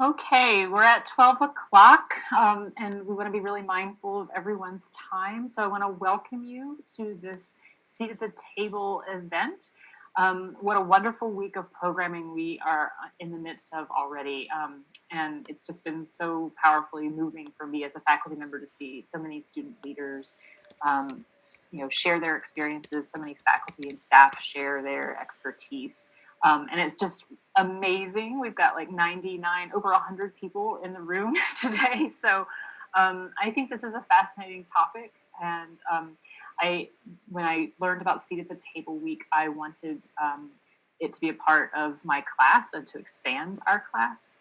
Okay, we're at 12 o'clock, and we want to be really mindful of everyone's time. So I want to welcome you to this Seat at the Table event. What a wonderful week of programming we are in the midst of already. And it's just been so powerfully moving for me as a faculty member to see so many student leaders share their experiences, so many faculty and staff share their expertise. And it's just amazing. We've got like 99, over 100 people in the room today. So I think this is a fascinating topic. And when I learned about Seat at the Table Week, I wanted it to be a part of my class and to expand our class.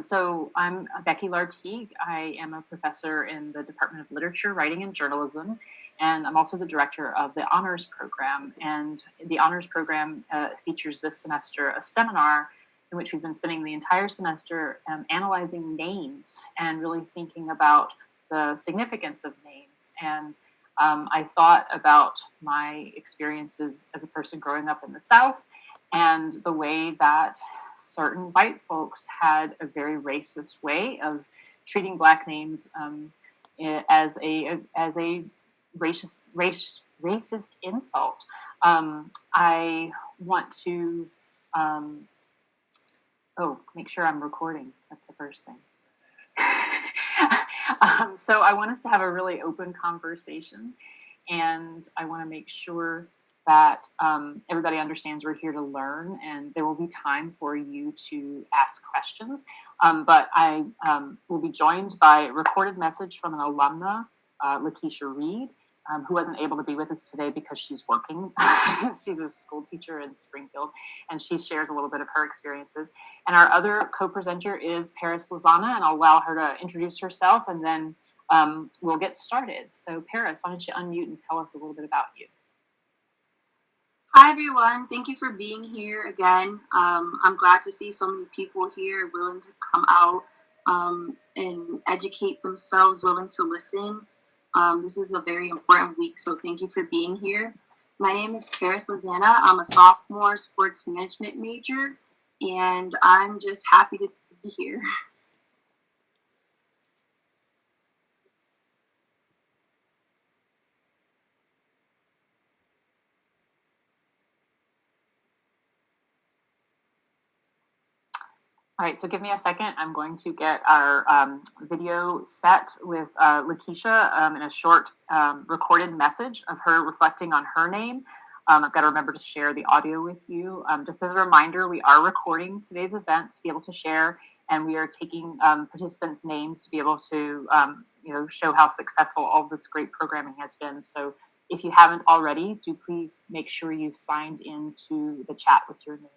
So I'm Becky Lartigue. I am a professor in the Department of Literature, Writing, and Journalism, and I'm also the director of the Honors Program. And the Honors Program features this semester a seminar in which we've been spending the entire semester analyzing names and really thinking about the significance of names. And I thought about my experiences as a person growing up in the South and the way that certain white folks had a very racist way of treating Black names as a racist insult. I want to make sure I'm recording. That's the first thing. So I want us to have a really open conversation, and I want to make sure that everybody understands we're here to learn, and there will be time for you to ask questions. But I will be joined by a recorded message from an alumna, Lakeisha Reed, who wasn't able to be with us today because she's working. She's a school teacher in Springfield, and she shares a little bit of her experiences. And our other co-presenter is Lizana, and I'll allow her to introduce herself, and then we'll get started. So Paris, why don't you unmute and tell us a little bit about you? Hi, everyone. Thank you for being here again. I'm glad to see so many people here willing to come out and educate themselves, willing to listen. This is a very important week, so thank you for being here. My name is Lizana. I'm a sophomore sports management major, and I'm just happy to be here. All right, so give me a second. I'm going to get our video set with Lakeisha in a short recorded message of her reflecting on her name. I've got to remember to share the audio with you. Just as a reminder, we are recording today's event to be able to share, and we are taking participants' names to be able to show how successful all of this great programming has been. So if you haven't already, do please make sure you've signed into the chat with your name.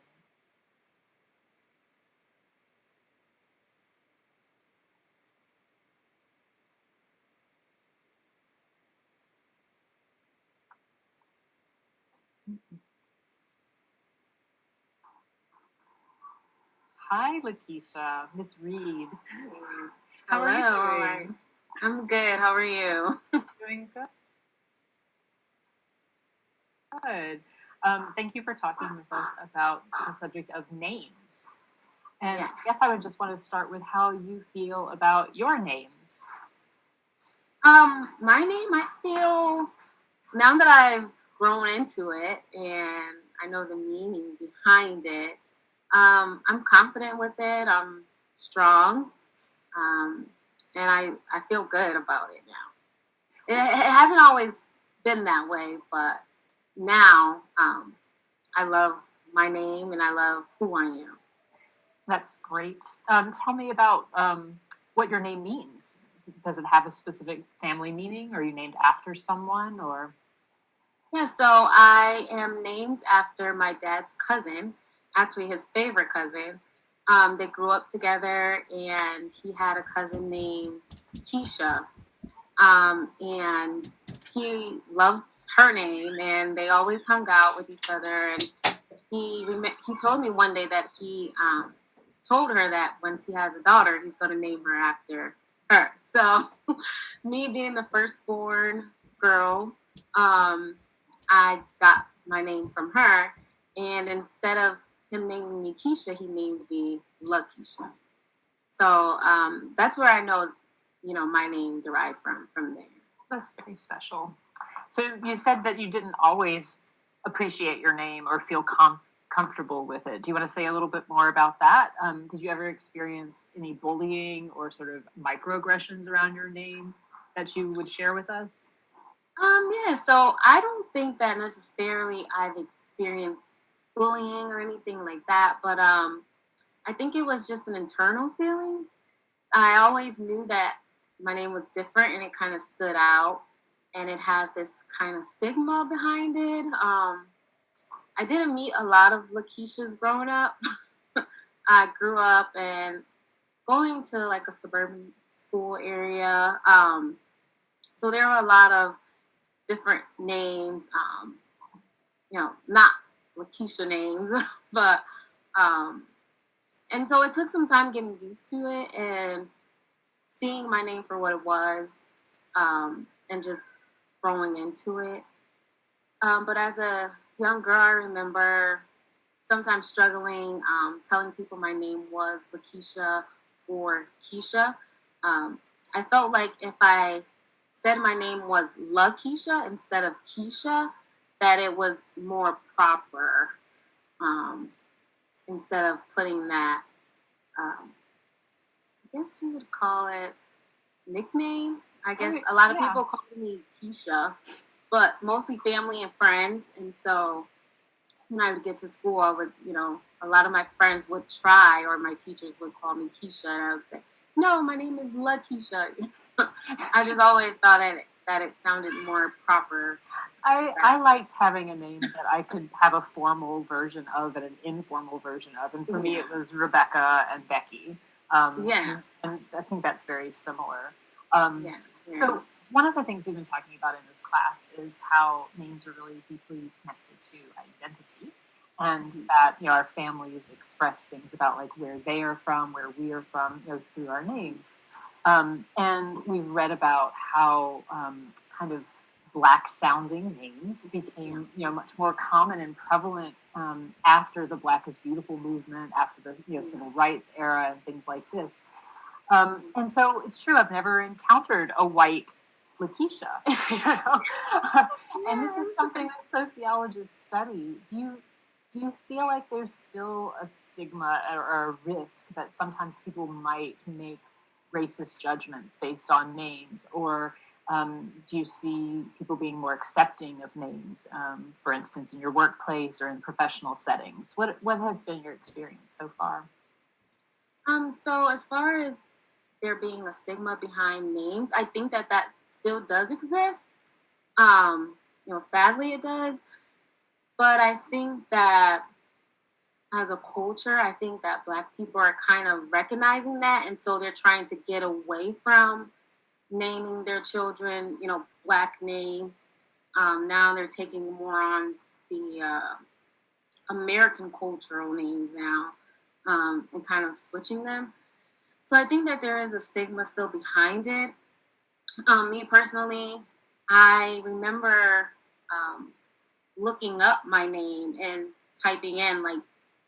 Hi, Lakeisha, Miss Reed. How are you doing? I'm good. How are you? Doing good. Good. Thank you for talking with us about the subject of names. And yes. I guess I would just want to start with how you feel about your names. My name, I feel, now that I've grown into it and I know the meaning behind it, I'm confident with it. I'm strong. And I feel good about it now. It hasn't always been that way, but now I love my name and I love who I am. That's great. Tell me about what your name means. Does it have a specific family meaning? Are you named after someone, or? Yeah, so I am named after my dad's cousin, actually his favorite cousin. They grew up together, and he had a cousin named Keisha. And he loved her name, and they always hung out with each other. And he told me one day that he told her that once he has a daughter, he's going to name her after her. So me being the firstborn girl, I got my name from her. And instead of him naming me Keisha, he named me Lakeisha. So that's where I know, my name derives from there. That's very special. So you said that you didn't always appreciate your name or feel comfortable with it. Do you want to say a little bit more about that? Did you ever experience any bullying or sort of microaggressions around your name that you would share with us? Yeah, so I don't think that necessarily I've experienced bullying or anything like that, but I think it was just an internal feeling. I always knew that my name was different and it kind of stood out and it had this kind of stigma behind it. I didn't meet a lot of Lakeishas growing up. I grew up and going to like a suburban school area. So there were a lot of different names, not Lakeisha names, but, and so it took some time getting used to it and seeing my name for what it was, and just growing into it. But as a young girl, I remember sometimes struggling, telling people my name was Lakeisha or Keisha. I felt like if I said my name was Lakeisha instead of Keisha, that it was more proper, instead of putting that, I guess you would call it nickname. I guess a lot of people call me Keisha, but mostly family and friends. And so when I would get to school, I would, a lot of my friends would try, or my teachers would call me Keisha, and I would say, no, my name is Lakeisha. I just always thought that it sounded more proper. I liked having a name that I could have a formal version of and an informal version of. And for me, it was Rebecca and Becky. And I think that's very similar. So one of the things we've been talking about in this class is how names are really deeply connected to identity, and that our families express things about like where they are from, where we are from, through our names. And we've read about how kind of Black sounding names became much more common and prevalent after the Black is Beautiful movement, after the civil rights era and things like this. And so it's true, I've never encountered a white Lakeisha. And this is something that sociologists study. Do you feel like there's still a stigma or a risk that sometimes people might make racist judgments based on names, or do you see people being more accepting of names, for instance, in your workplace or in professional settings? What has been your experience so far? So as far as there being a stigma behind names, I think that still does exist. Sadly it does. But I think that as a culture, I think that Black people are kind of recognizing that. And so they're trying to get away from naming their children, Black names. Now they're taking more on the American cultural names now, and kind of switching them. So I think that there is a stigma still behind it. Me personally, I remember looking up my name and typing in like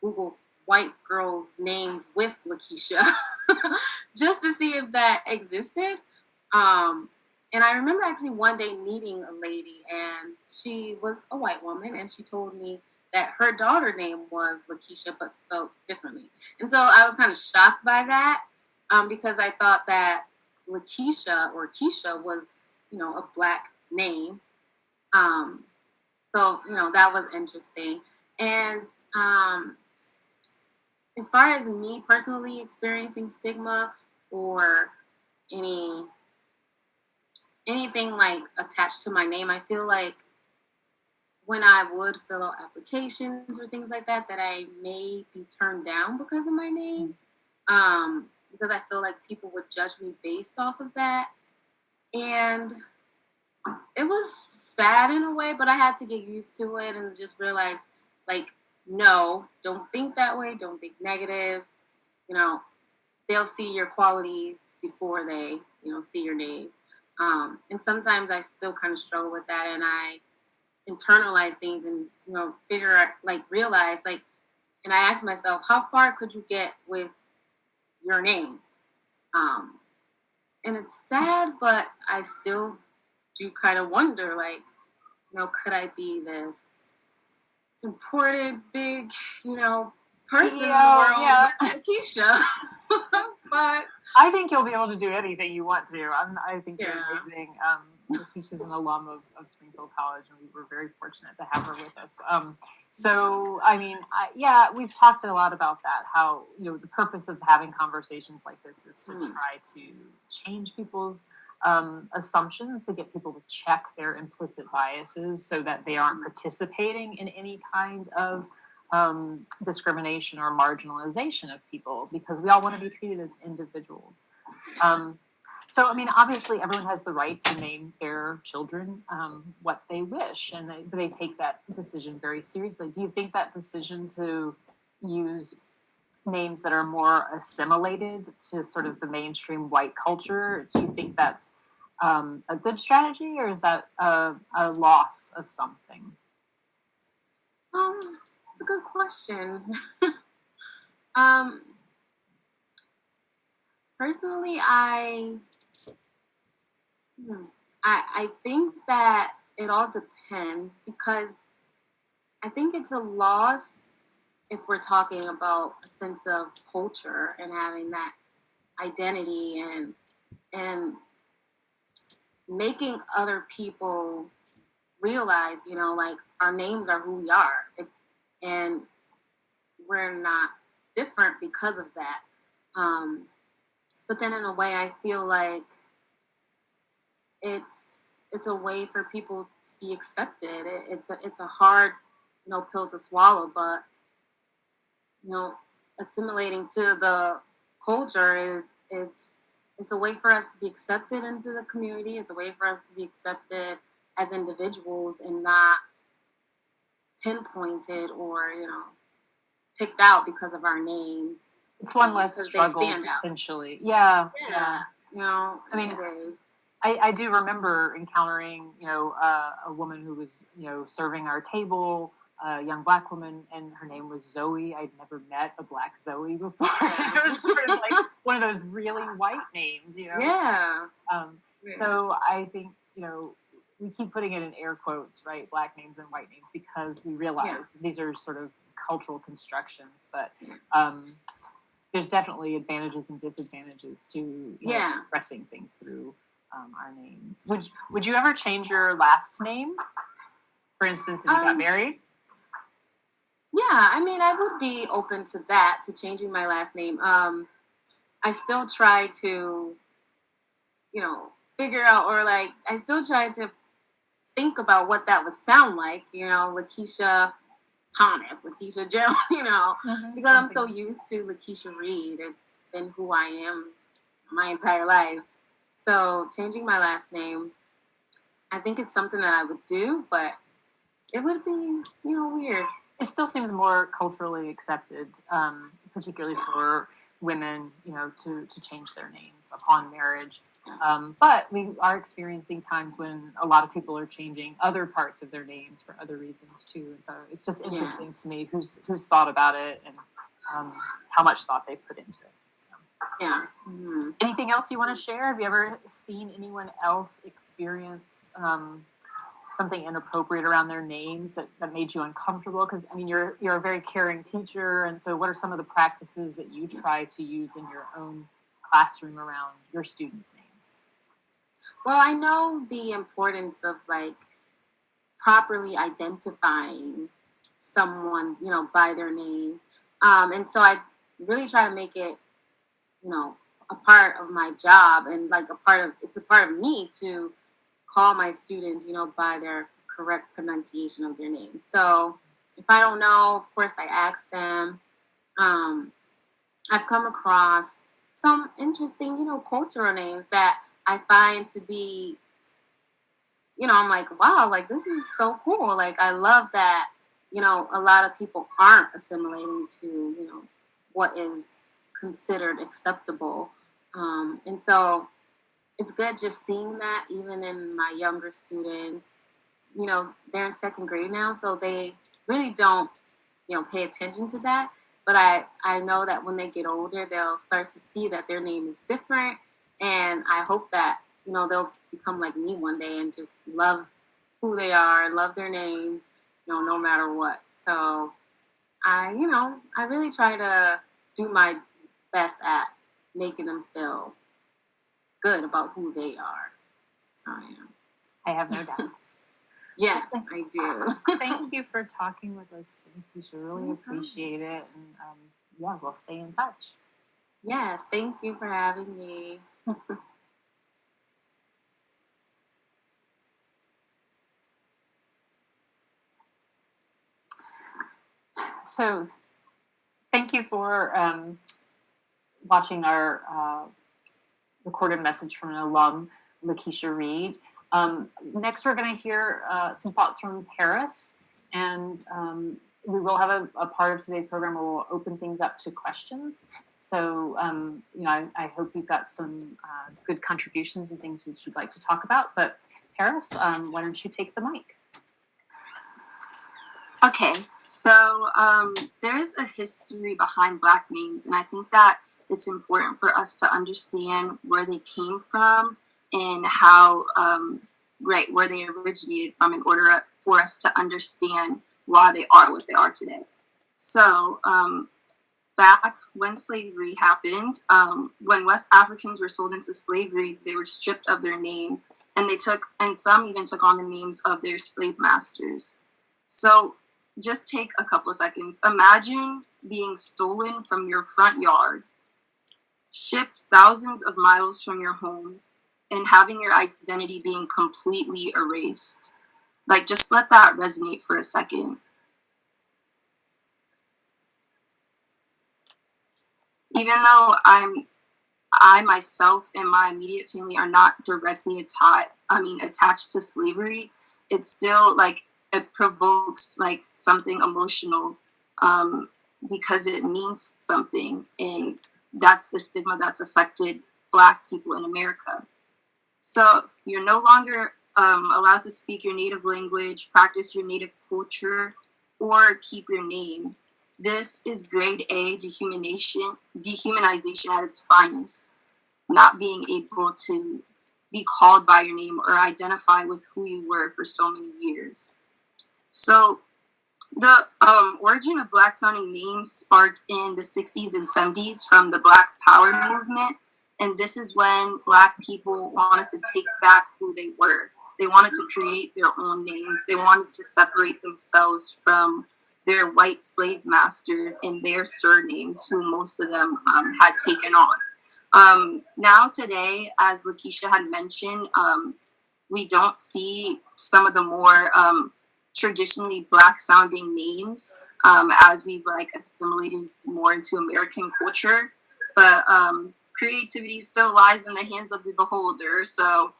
Google white girls' names with Lakeisha just to see if that existed. And I remember actually one day meeting a lady, and she was a white woman, and she told me that her daughter's name was Lakeisha but spelled differently. And so I was kind of shocked by that, because I thought that Lakeisha or Keisha was, a Black name. So, that was interesting. And as far as me personally experiencing stigma or anything like attached to my name, I feel like when I would fill out applications or things like that, that I may be turned down because of my name. Because I feel like people would judge me based off of that. And it was sad in a way, but I had to get used to it and just realize, like, no, don't think that way. Don't think negative. They'll see your qualities before they, see your name. And sometimes I still kind of struggle with that, and I internalize things and, figure out, like, realize, like, and I ask myself, how far could you get with your name? And it's sad, but I still do kind of wonder, like, could I be this important, big, person in the CEO, world, yeah. like Lakeisha? But I think you'll be able to do anything you want to. I think you're Yeah. amazing. Lakeisha's an alum of Springfield College, and we were very fortunate to have her with us. So, I mean, we've talked a lot about that, how, the purpose of having conversations like this is to try to change people's assumptions, to get people to check their implicit biases so that they aren't participating in any kind of discrimination or marginalization of people, because we all want to be treated as individuals. So, I mean, obviously everyone has the right to name their children what they wish, and they take that decision very seriously. Do you think that decision to use names that are more assimilated to sort of the mainstream white culture, do you think that's a good strategy, or is that a loss of something? It's a good question. Personally, I think that it all depends, because I think it's a loss if we're talking about a sense of culture and having that identity and making other people realize, like, our names are who we are, and we're not different because of that. But then in a way, I feel like it's a way for people to be accepted. It's a hard, pill to swallow, but assimilating to the culture it's a way for us to be accepted into the community. It's a way for us to be accepted as individuals and not pinpointed or picked out because of our names. It's one less struggle potentially. Yeah. I mean, it is. I do remember encountering, a woman who was, serving our table, a young Black woman, and her name was Zoe. I'd never met a Black Zoe before. It was sort of like one of those really white names, Yeah. So I think, we keep putting it in air quotes, right? Black names and white names, because we realize these are sort of cultural constructions, but there's definitely advantages and disadvantages to expressing things through our names. Would you ever change your last name? For instance, if you got married? Yeah, I mean, I would be open to that, to changing my last name. I still try to, figure out, or like, I still try to think about what that would sound like, Lakeisha Thomas, Lakeisha Joe, because I'm so used to Lakeisha Reed. It's been who I am my entire life. So changing my last name, I think it's something that I would do, but it would be, weird. It still seems more culturally accepted, particularly for women, to change their names upon marriage. But we are experiencing times when a lot of people are changing other parts of their names for other reasons too. And so it's just interesting to me who's thought about it and how much thought they put into it. So. Yeah. Mm-hmm. Anything else you want to share? Have you ever seen anyone else experience something inappropriate around their names that made you uncomfortable? Because I mean, you're a very caring teacher, and so what are some of the practices that you try to use in your own classroom around your students' names? Well, I know the importance of like properly identifying someone, by their name, and so I really try to make it, a part of my job, and like it's a part of me to call my students, by their correct pronunciation of their names. So if I don't know, of course I ask them. I've come across some interesting, cultural names that I find to be, I'm like, wow, like this is so cool. Like I love that, a lot of people aren't assimilating to, what is considered acceptable. And so it's good just seeing that even in my younger students. They're in second grade now, so they really don't, pay attention to that. But I know that when they get older, they'll start to see that their name is different. And I hope that, they'll become like me one day and just love who they are, love their name, no matter what. So I really try to do my best at making them feel good about who they are. So I am. I have no doubts. Yes, I do. Thank you for talking with us, Lakeisha. Really appreciate it. And we'll stay in touch. Yes, thank you for having me. So thank you for watching our recorded message from an alum, Lakeisha Reed. Next, we're going to hear some thoughts from Paris, and we will have a part of today's program where we'll open things up to questions. So, I hope you've got some good contributions and things that you'd like to talk about. But Paris, why don't you take the mic? Okay, so there's a history behind Black names, and I think that it's important for us to understand where they came from and how, where they originated from in order for us to understand why they are what they are today. So back when slavery happened, when West Africans were sold into slavery, they were stripped of their names, and some even took on the names of their slave masters. So just take a couple of seconds. Imagine being stolen from your front yard, shipped thousands of miles from your home, and having your identity being completely erased. Like, just let that resonate for a second. Even though I myself and my immediate family are not directly attached to slavery, it's still like it provokes like something emotional because it means something, and that's the stigma that's affected Black people in America. So you're no longer allowed to speak your native language, practice your native culture, or keep your name. This is grade A dehumanization at its finest, not being able to be called by your name or identify with who you were for so many years. So the origin of Black sounding names sparked in the 60s and 70s from the Black Power movement. And this is when Black people wanted to take back who they were. They wanted to create their own names. They wanted to separate themselves from their white slave masters and their surnames, who most of them had taken on. Now today, as Lakeisha had mentioned, we don't see some of the more traditionally Black sounding names as we've like assimilated more into American culture. But creativity still lies in the hands of the beholder. So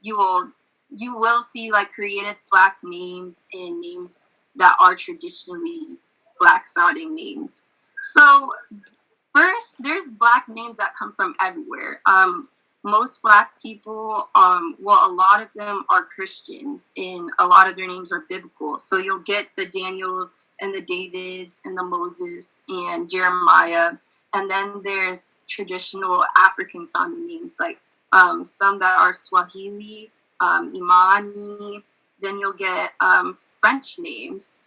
you will see like creative Black names and names that are traditionally Black sounding names. So first, there's Black names that come from everywhere. Most Black people, a lot of them are Christians, and a lot of their names are biblical. So you'll get the Daniels and the Davids and the Moses and Jeremiah. And then there's traditional African sounding names, like some that are Swahili, Imani. Then you'll get French names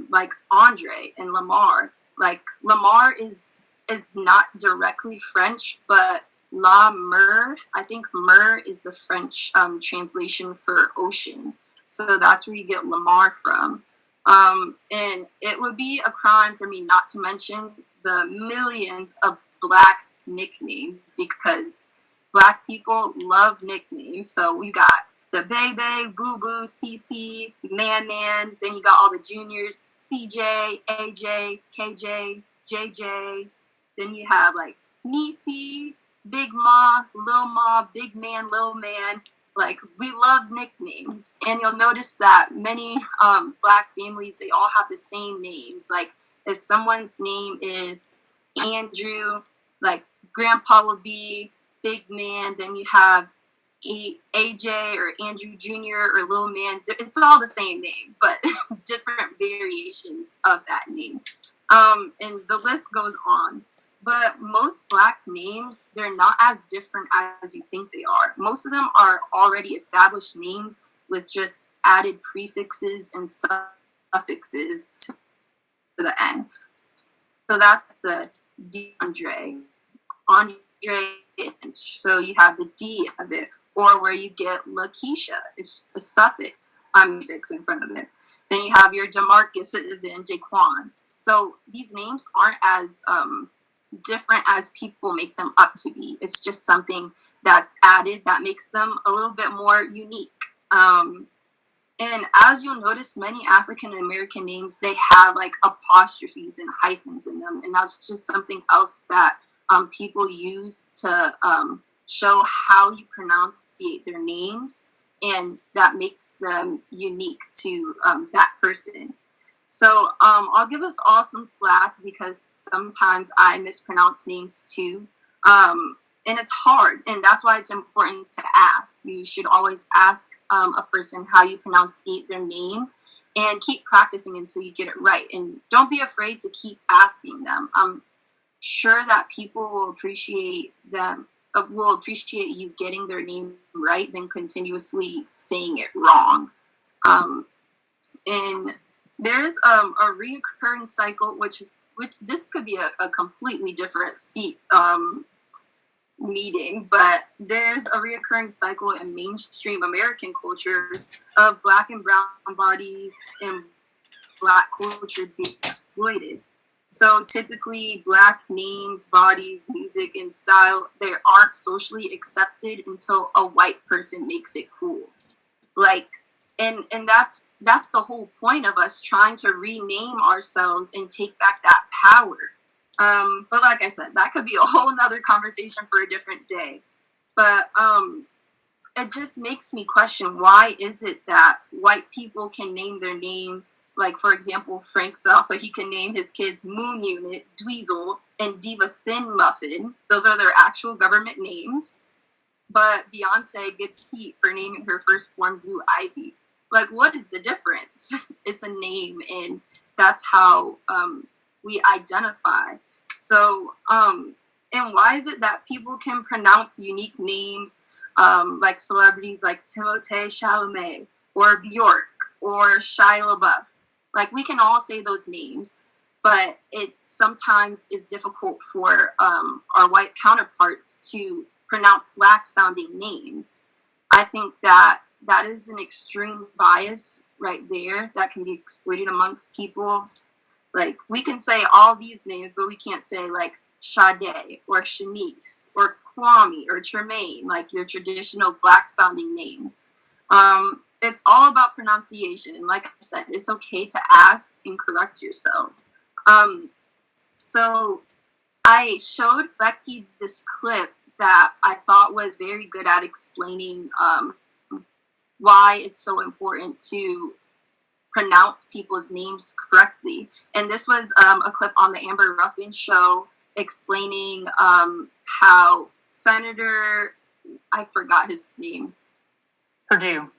like Andre and Lamar. Like Lamar is not directly French, but La Mer, I think mer is the French translation for ocean. So that's where you get Lamar from. And it would be a crime for me not to mention the millions of Black nicknames, because Black people love nicknames. So we got the Bebe, Boo Boo, CC, Man Man. Then you got all the juniors, CJ, AJ, KJ, JJ. Then you have like Nisi, Big Ma, Lil Ma, Big Man, Lil Man. Like, we love nicknames. And you'll notice that many Black families, they all have the same names. Like, if someone's name is Andrew, like Grandpa will be Big Man. Then you have AJ or Andrew Jr. or Lil Man. It's all the same name, but different variations of that name. And the list goes on. But most Black names, they're not as different as you think they are. Most of them are already established names with just added prefixes and suffixes to the end. So that's the Andre, so you have the D of it, or where you get Lakeisha, it's a suffix, suffix in front of it. Then you have your Jamarcuses and Jaquans. So these names aren't as different as people make them up to be. It's just something that's added that makes them a little bit more unique. And as you'll notice, many African American names, they have like apostrophes and hyphens in them. And that's just something else that people use to show how you pronunciate their names, and that makes them unique to that person. So I'll give us all some slack because sometimes I mispronounce names too. And it's hard, and that's why it's important to ask. You should always ask a person how you pronounce their name, and keep practicing until you get it right. And don't be afraid to keep asking them. I'm sure that people will appreciate you getting their name right than continuously saying it wrong. And there's a reoccurring cycle, which this could be a completely different meeting, but there's a reoccurring cycle in mainstream American culture of Black and brown bodies and Black culture being exploited. So typically Black names, bodies, music, and style, they aren't socially accepted until a white person makes it cool. Like, and that's the whole point of us trying to rename ourselves and take back that power. But like I said, that could be a whole nother conversation for a different day. But it just makes me question, why is it that white people can name their names, like for example, Frank Zappa, he can name his kids Moon Unit, Dweezil, and Diva Thin Muffin. Those are their actual government names. But Beyonce gets heat for naming her firstborn Blue Ivy. Like, what is the difference? It's a name, and that's how we identify. So, and why is it that people can pronounce unique names, like celebrities like Timothée Chalamet or Bjork or Shia LaBeouf? Like, we can all say those names, but it sometimes is difficult for our white counterparts to pronounce Black sounding names. I think that is an extreme bias right there that can be exploited amongst people. Like, we can say all these names, but we can't say like Sade or Shanice or Kwame or Tremaine, like your traditional Black sounding names. It's all about pronunciation. And like I said, it's okay to ask and correct yourself. So I showed Becky this clip that I thought was very good at explaining why it's so important to pronounce people's names correctly. And this was a clip on the Amber Ruffin show explaining how Senator, I forgot his name. Purdue.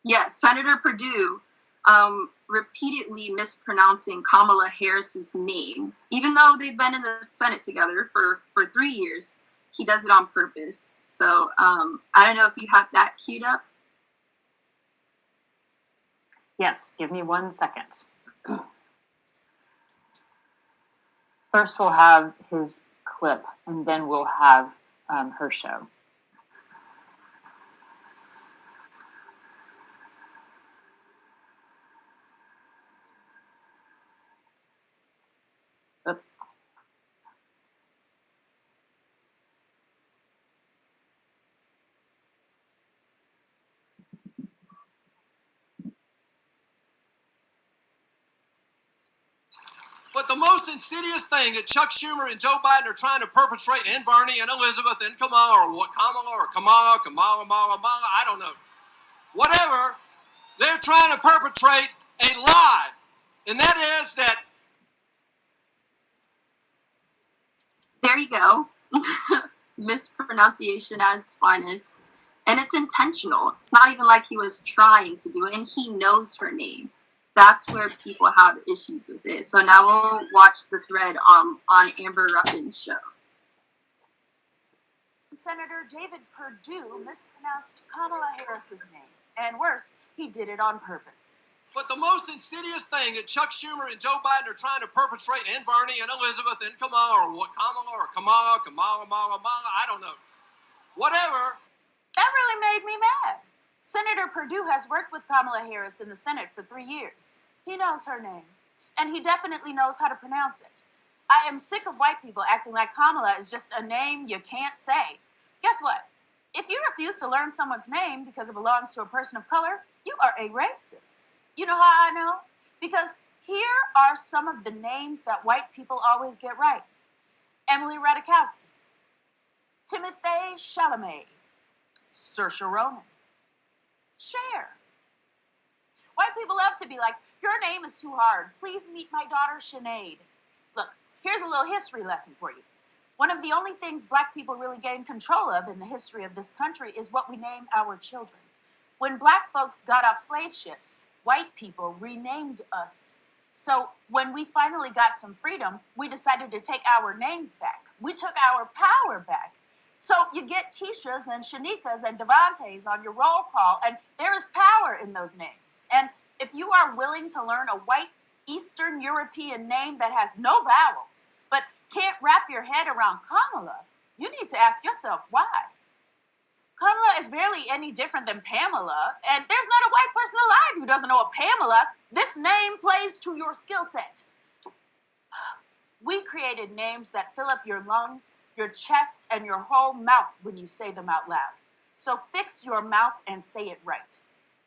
Yes, Senator Purdue repeatedly mispronouncing Kamala Harris's name. Even though they've been in the Senate together for 3 years, he does it on purpose. So I don't know if you have that queued up. Yes, give me 1 second. First, we'll have his clip, and then we'll have her show. But the most insidious thing that Chuck Schumer and Joe Biden are trying to perpetrate, and Bernie and Elizabeth and Kamala, I don't know. Whatever, they're trying to perpetrate a lie. And that is that... There you go. Mispronunciation at its finest. And it's intentional. It's not even like he was trying to do it. And he knows her name. that's where people have issues with it. So now we'll watch the thread on Amber Ruffin's show. Senator David Perdue mispronounced Kamala Harris's name, and worse, he did it on purpose. But the most insidious thing that Chuck Schumer and Joe Biden are trying to perpetrate, and Bernie and Elizabeth and Kamala, I don't know. Whatever. That really made me mad. Senator Perdue has worked with Kamala Harris in the Senate for 3 years. He knows her name, and he definitely knows how to pronounce it. I am sick of white people acting like Kamala is just a name you can't say. Guess what? If you refuse to learn someone's name because it belongs to a person of color, you are a racist. You know how I know? Because here are some of the names that white people always get right. Emily Ratajkowski, Timothée Chalamet, Saoirse Ronan, Cher. White people love to be like, your name is too hard. Please meet my daughter, Sinead. Look, here's a little history lesson for you. One of the only things black people really gained control of in the history of this country is what we name our children. When black folks got off slave ships, white people renamed us. So when we finally got some freedom, we decided to take our names back. We took our power back. So you get Keishas and Shanikas and Devantes on your roll call, and there is power in those names. And if you are willing to learn a white Eastern European name that has no vowels, but can't wrap your head around Kamala, you need to ask yourself why. Kamala is barely any different than Pamela, and there's not a white person alive who doesn't know a Pamela. This name plays to your skill set. We created names that fill up your lungs, your chest, and your whole mouth when you say them out loud. So fix your mouth and say it right.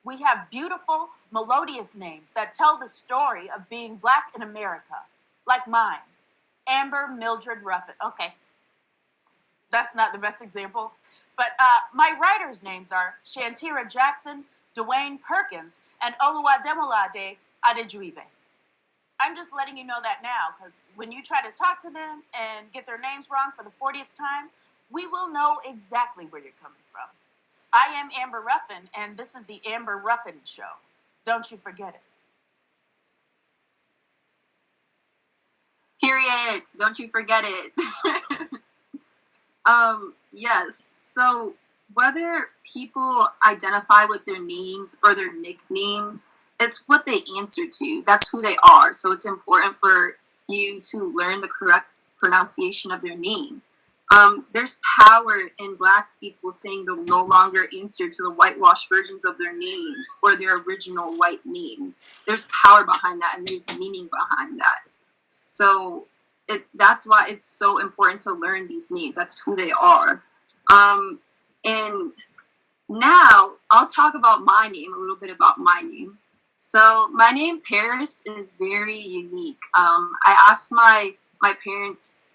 We have beautiful, melodious names that tell the story of being black in America, like mine, Amber Mildred Ruffin. Okay, that's not the best example, but my writers' names are Shantira Jackson, Dwayne Perkins, and Oluwademolade Adejuibe. I'm just letting you know that now, because when you try to talk to them and get their names wrong for the 40th time, we will know exactly where you're coming from. I am Amber Ruffin, and this is the Amber Ruffin Show. Don't you forget it. Period. Don't you forget it. Yes. So whether people identify with their names or their nicknames, it's what they answer to. That's who they are. So it's important for you to learn the correct pronunciation of their name. There's power in Black people saying they'll no longer answer to the whitewashed versions of their names or their original white names. There's power behind that, and there's meaning behind that. So that's why it's so important to learn these names. That's who they are. And now I'll talk about my name, a little bit about my name. So my name Paris is very unique. I asked my parents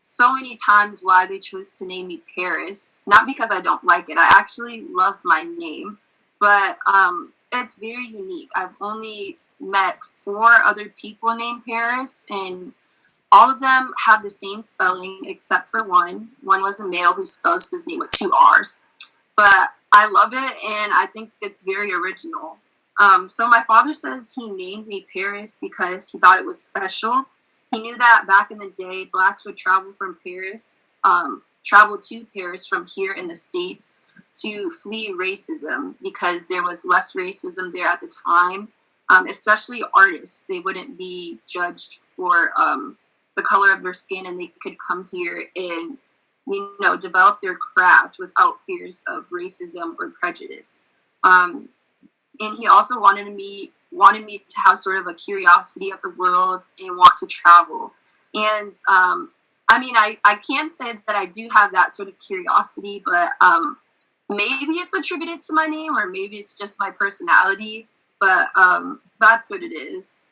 so many times why they chose to name me Paris. Not because I don't like it. I actually love my name, but it's very unique. I've only met 4 other people named Paris, and all of them have the same spelling except for one. One was a male who spells his name with 2 R's. But I love it, and I think it's very original. So my father says he named me Paris because he thought it was special. He knew that back in the day, Blacks would travel to Paris from here in the States to flee racism because there was less racism there at the time, especially artists. They wouldn't be judged for the color of their skin, and they could come here and, develop their craft without fears of racism or prejudice. And he also wanted me to have sort of a curiosity of the world and want to travel. And I can't say that I do have that sort of curiosity, but maybe it's attributed to my name, or maybe it's just my personality, but that's what it is.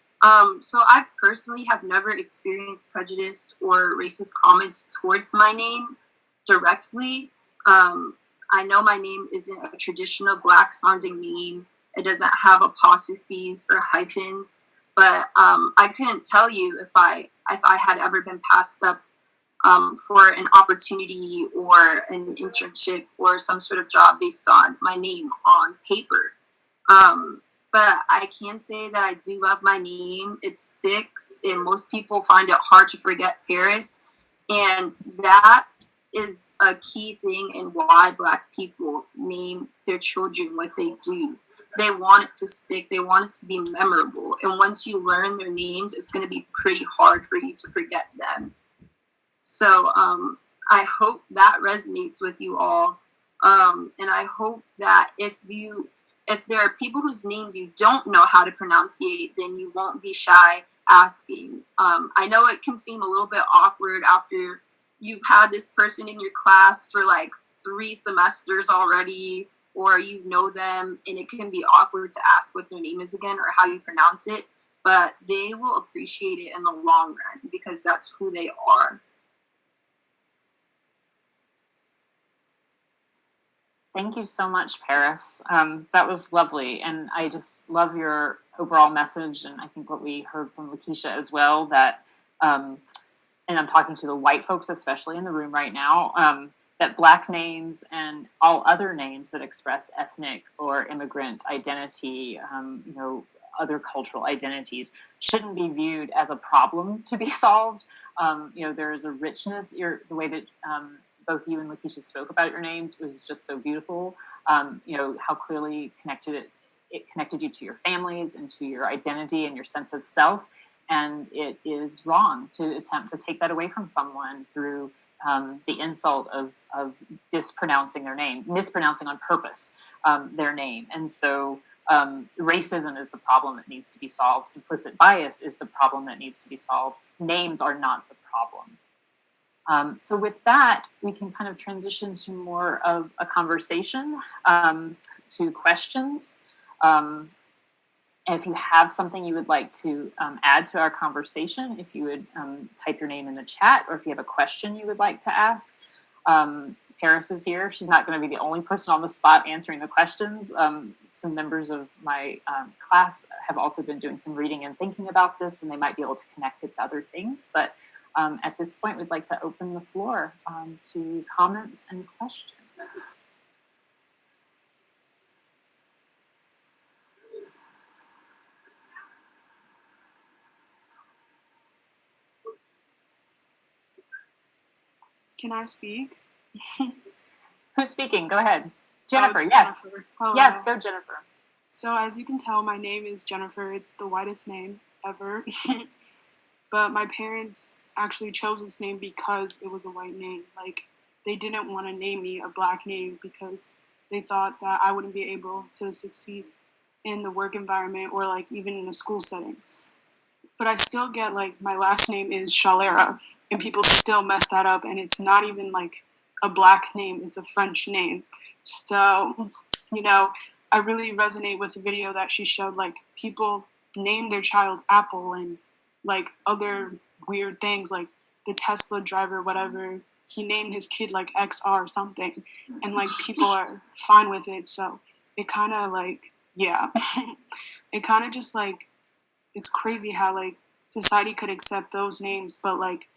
So I personally have never experienced prejudice or racist comments towards my name directly. I know my name isn't a traditional Black sounding name. It doesn't have apostrophes or hyphens, but I couldn't tell you if I had ever been passed up for an opportunity or an internship or some sort of job based on my name on paper. but I can say that I do love my name. It sticks, and most people find it hard to forget Paris. And that is a key thing in why Black people name their children what they do. They want it to stick. They want it to be memorable. And once you learn their names, it's going to be pretty hard for you to forget them. So I hope that resonates with you all. And I hope that if there are people whose names you don't know how to pronunciate, then you won't be shy asking. I know it can seem a little bit awkward after you've had this person in your class for like 3 semesters already, or you know them, and it can be awkward to ask what their name is again or how you pronounce it, but they will appreciate it in the long run because that's who they are. Thank you so much, Paris. That was lovely. And I just love your overall message. And I think what we heard from Lakeisha as well, that, and I'm talking to the white folks, especially in the room right now, that Black names and all other names that express ethnic or immigrant identity, other cultural identities, shouldn't be viewed as a problem to be solved. There is a richness, the way that both you and Lakeisha spoke about your names was just so beautiful. How clearly it connected you to your families and to your identity and your sense of self. And it is wrong to attempt to take that away from someone through the insult of mispronouncing on purpose their name. And so racism is the problem that needs to be solved. Implicit bias is the problem that needs to be solved. Names are not the problem. So with that, we can kind of transition to more of a conversation, to questions. If you have something you would like to add to our conversation, if you would type your name in the chat, or if you have a question you would like to ask. Paris is here. She's not going to be the only person on the spot answering the questions. Some members of my class have also been doing some reading and thinking about this, and they might be able to connect it to other things. But at this point, we'd like to open the floor to comments and questions. Can I speak? Who's speaking? Go ahead. Jennifer, it's yes. Jennifer. Hello. Yes, go Jennifer. So as you can tell, my name is Jennifer. It's the whitest name ever. But my parents actually chose this name because it was a white name. Like, they didn't want to name me a Black name because they thought that I wouldn't be able to succeed in the work environment or like even in a school setting. But I still get like my last name is Shalera, and people still mess that up, and it's not even like a Black name, it's a French name. So, I really resonate with the video that she showed. Like, people name their child Apple and like other weird things, like the Tesla driver, whatever. He named his kid like XR or something, and like people are fine with it. So it kind of like, yeah, it kind of just like, it's crazy how like society could accept those names, but like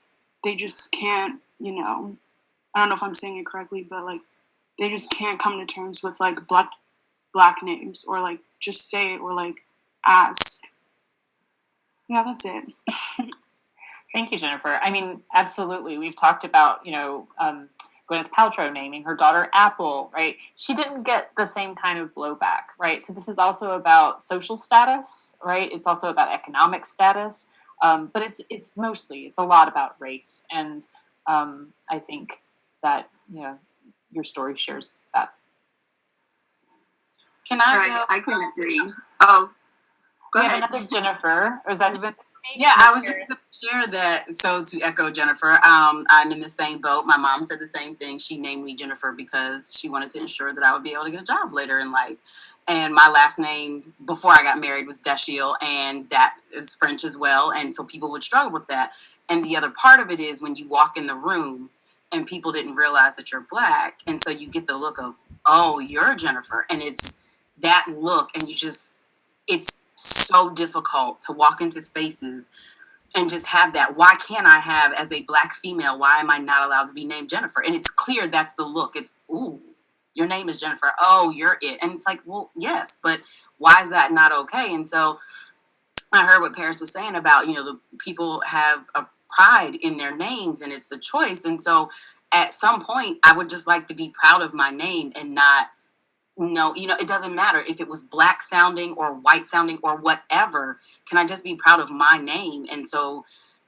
they just can't, I don't know if I'm saying it correctly, but like they just can't come to terms with like black names, or like just say it, or like ask. Yeah, that's it. Thank you, Jennifer. I mean, absolutely. We've talked about, Gwyneth Paltrow naming her daughter Apple, right? She didn't get the same kind of blowback, right? So this is also about social status, right? It's also about economic status, but it's a lot about race. And I think that, your story shares that. Can I can agree. Oh, go ahead. Another Jennifer. Or is that who speak? Yeah, I was just going to share that. So to echo Jennifer, I'm in the same boat. My mom said the same thing. She named me Jennifer because she wanted to ensure that I would be able to get a job later in life. And my last name before I got married was Deschiel, and that is French as well. And so people would struggle with that. And the other part of it is when you walk in the room and people didn't realize that you're Black. And so you get the look of, oh, you're Jennifer. And it's that look, and it's so difficult to walk into spaces and just have that. Why can't I have, as a Black female, why am I not allowed to be named Jennifer? And it's clear that's the look. It's, ooh, your name is Jennifer. Oh, you're it. And it's like, well, yes, but why is that not okay? And so I heard what Paris was saying about, the people have a pride in their names and it's a choice. And so at some point, I would just like to be proud of my name and not, it doesn't matter if it was black sounding or white sounding or whatever. Can I just be proud of my name? And so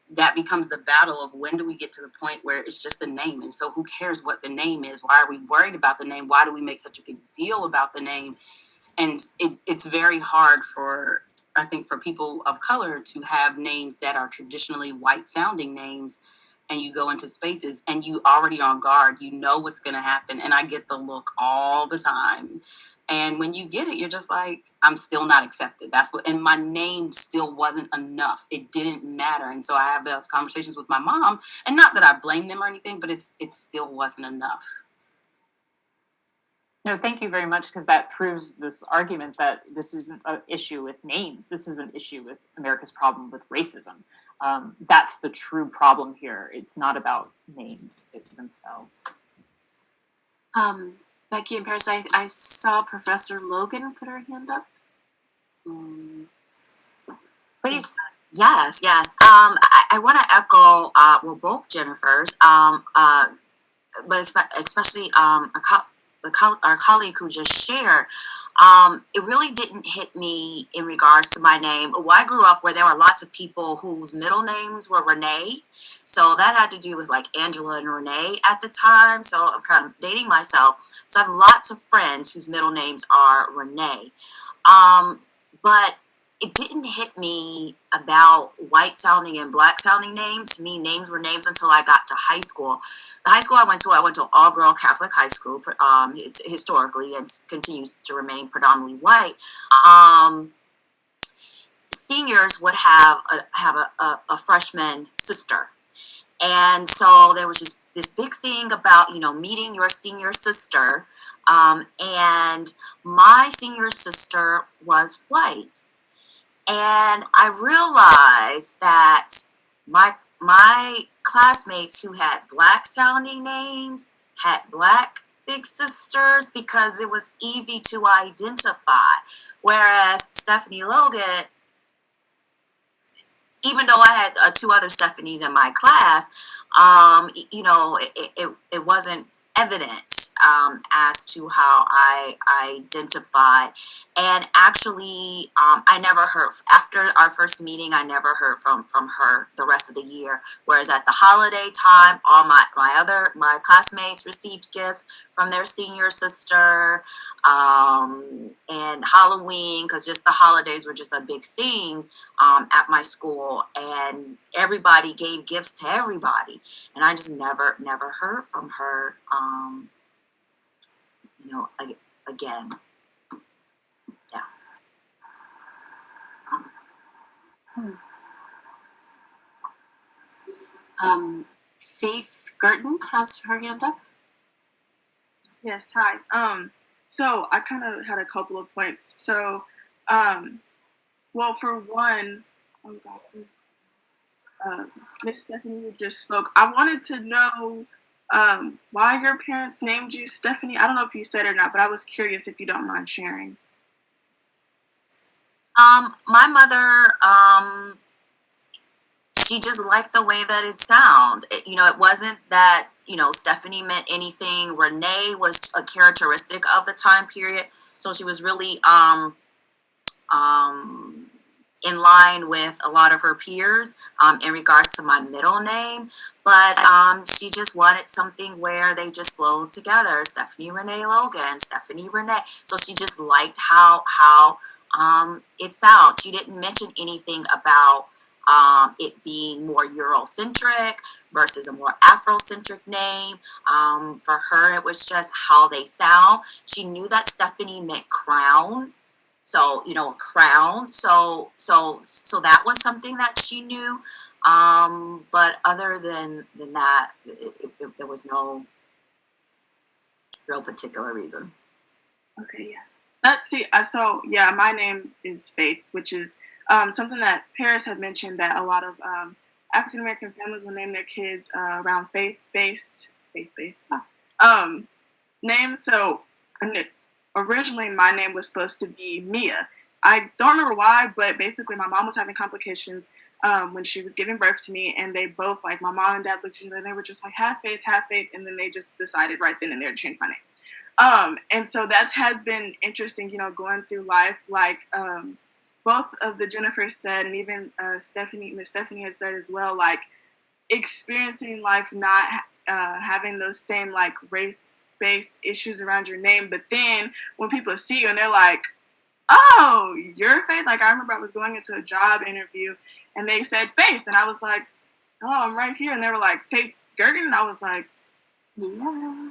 that becomes the battle of when do we get to the point where it's just a name? And so who cares what the name is? Why are we worried about the name? Why do we make such a big deal about the name? And it's very hard for people of color to have names that are traditionally white sounding names, and you go into spaces and you already on guard, you know what's going to happen. And I get the look all the time. And when you get it, you're just like, I'm still not accepted. And my name still wasn't enough. It didn't matter. And so I have those conversations with my mom, and not that I blame them or anything, but it still wasn't enough. No, thank you very much, because that proves this argument that this isn't an issue with names. This is an issue with America's problem with racism. That's the true problem here. It's not about names themselves. Becky and Paris, I saw Professor Logan put her hand up. Please. Yes. I want to echo, both Jennifers, but especially our colleague who just shared. It really didn't hit me in regards to my name. Well, I grew up where there were lots of people whose middle names were Renee. So that had to do with like Angela and Renee at the time. So I'm kind of dating myself. So I have lots of friends whose middle names are Renee. But it didn't hit me about white sounding and black sounding names. To me, names were names until I got to high school. The high school I went to an all-girl Catholic high school. It's historically and continues to remain predominantly white. Seniors would have a freshman sister. And so there was just this big thing about, meeting your senior sister. And my senior sister was white. And I realized that my classmates who had black sounding names had black big sisters because it was easy to identify. Whereas Stephanie Logan, even though I had two other Stephanies in my class, it wasn't evident as to how I identified. And actually, I never heard, after our first meeting, I never heard from her the rest of the year. Whereas at the holiday time, all my classmates received gifts from their senior sister, and Halloween, because just the holidays were just a big thing at my school, and everybody gave gifts to everybody, and I just never heard from her again. Faith Gerton has her hand up. Yes, hi. So I kind of had a couple of points. So, well, for one, Miss Stephanie just spoke. I wanted to know why your parents named you Stephanie. I don't know if you said it or not, but I was curious, if you don't mind sharing. My mother, she just liked the way that it sounded. It wasn't that, Stephanie meant anything. Renee was a characteristic of the time period. So she was really in line with a lot of her peers in regards to my middle name. But she just wanted something where they just flowed together. Stephanie Renee Logan, Stephanie Renee. So she just liked how it sounds. She didn't mention anything about it being more Eurocentric versus a more Afrocentric name. For her, it was just how they sound. She knew that Stephanie meant crown. So, a crown. So that was something that she knew. But other than that, there was no real particular reason. Okay, yeah. So my name is Faith, which is something that Paris had mentioned, that a lot of African American families will name their kids around faith-based names. So originally my name was supposed to be Mia. I don't remember why, but basically my mom was having complications when she was giving birth to me, and they both, like, my mom and dad looked at each other and they were just like, have faith, and then they just decided right then and there to change my name. And so that has been interesting, you know, going through life. Like, both of the Jennifers said, and even Miss Stephanie had said as well, like, experiencing life not having those same, like, race-based issues around your name, but then when people see you and they're like, oh, you're Faith? Like, I remember I was going into a job interview and they said Faith, and I was like, oh, I'm right here. And they were like, Faith Gergen? And I was like, yeah,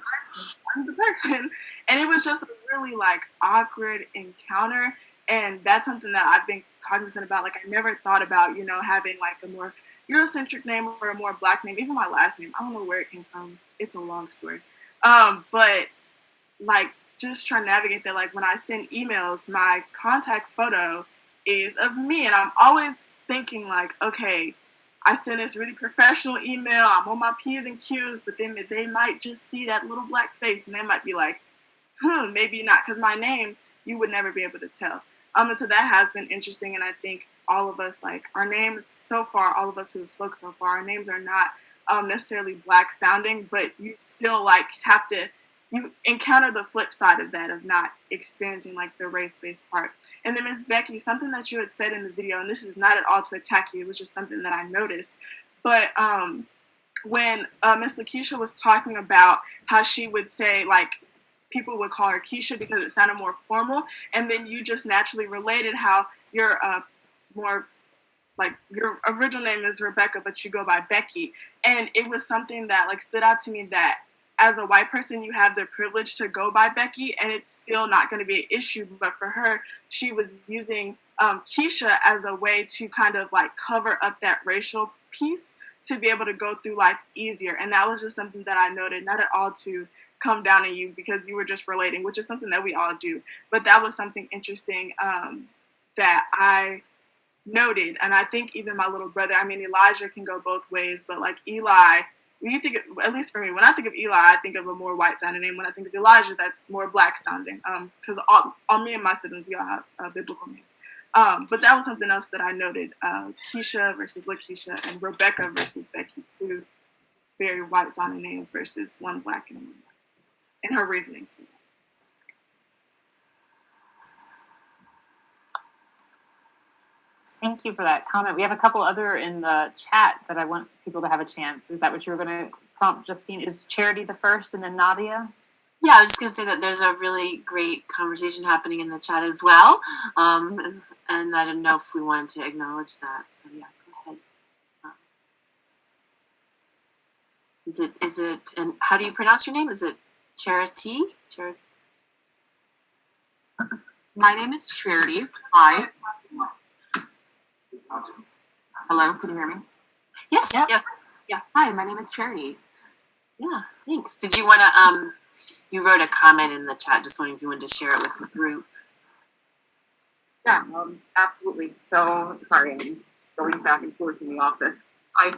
I'm the person. And it was just a really, like, awkward encounter. And that's something that I've been cognizant about. Like, I never thought about, you know, having, like, a more Eurocentric name or a more Black name. Even my last name, I don't know where it came from. It's a long story. But, like, just trying to navigate that. Like, when I send emails, my contact photo is of me. And I'm always thinking, like, okay, I send this really professional email. I'm on my P's and Q's, but then they might just see that little Black face and they might be like, maybe not. Because my name, you would never be able to tell. And so that has been interesting. And I think all of us, like, our names so far, all of us who have spoke so far, our names are not necessarily Black sounding, but you still, like, have to, you encounter the flip side of that, of not experiencing, like, the race-based part. And then Miss Becky, something that you had said in the video, and this is not at all to attack you, it was just something that I noticed, but when Miss Lakeisha was talking about how she would say, like, people would call her Keisha because it sounded more formal, and then you just naturally related how you're more, like, your original name is Rebecca, but you go by Becky. And it was something that, like, stood out to me, that as a white person, you have the privilege to go by Becky, and it's still not going to be an issue. But for her, she was using Keisha as a way to kind of, like, cover up that racial piece to be able to go through life easier. And that was just something that I noted, not at all to come down on you because you were just relating, which is something that we all do. But that was something interesting that I noted. And I think even my little brother, I mean, Elijah can go both ways, but, like, Eli, when you think of, at least for me, when I think of Eli, I think of a more white sounding name. When I think of Elijah, that's more Black sounding. Because all me and my siblings, we all have biblical names. But that was something else that I noted. Keisha versus Lakeisha, and Rebecca versus Becky, two very white sounding names versus one Black and one white. And her reasonings for that. Thank you for that comment. We have a couple other in the chat that I want people to have a chance. Is that what you were going to prompt, Justine? Is Charity the first and then Nadia? Yeah, I was just going to say that there's a really great conversation happening in the chat as well. And I don't know if we wanted to acknowledge that. So yeah, go ahead. Is it, and how do you pronounce your name? Is it Charity? My name is Charity. Hi. Hello, can you hear me? Yes. Yep. Yeah. Hi, my name is Charity. Yeah, thanks. Did you want to, you wrote a comment in the chat, just wondering if you wanted to share it with the group. Yeah, absolutely. So, sorry, I'm going back and forth in the office. I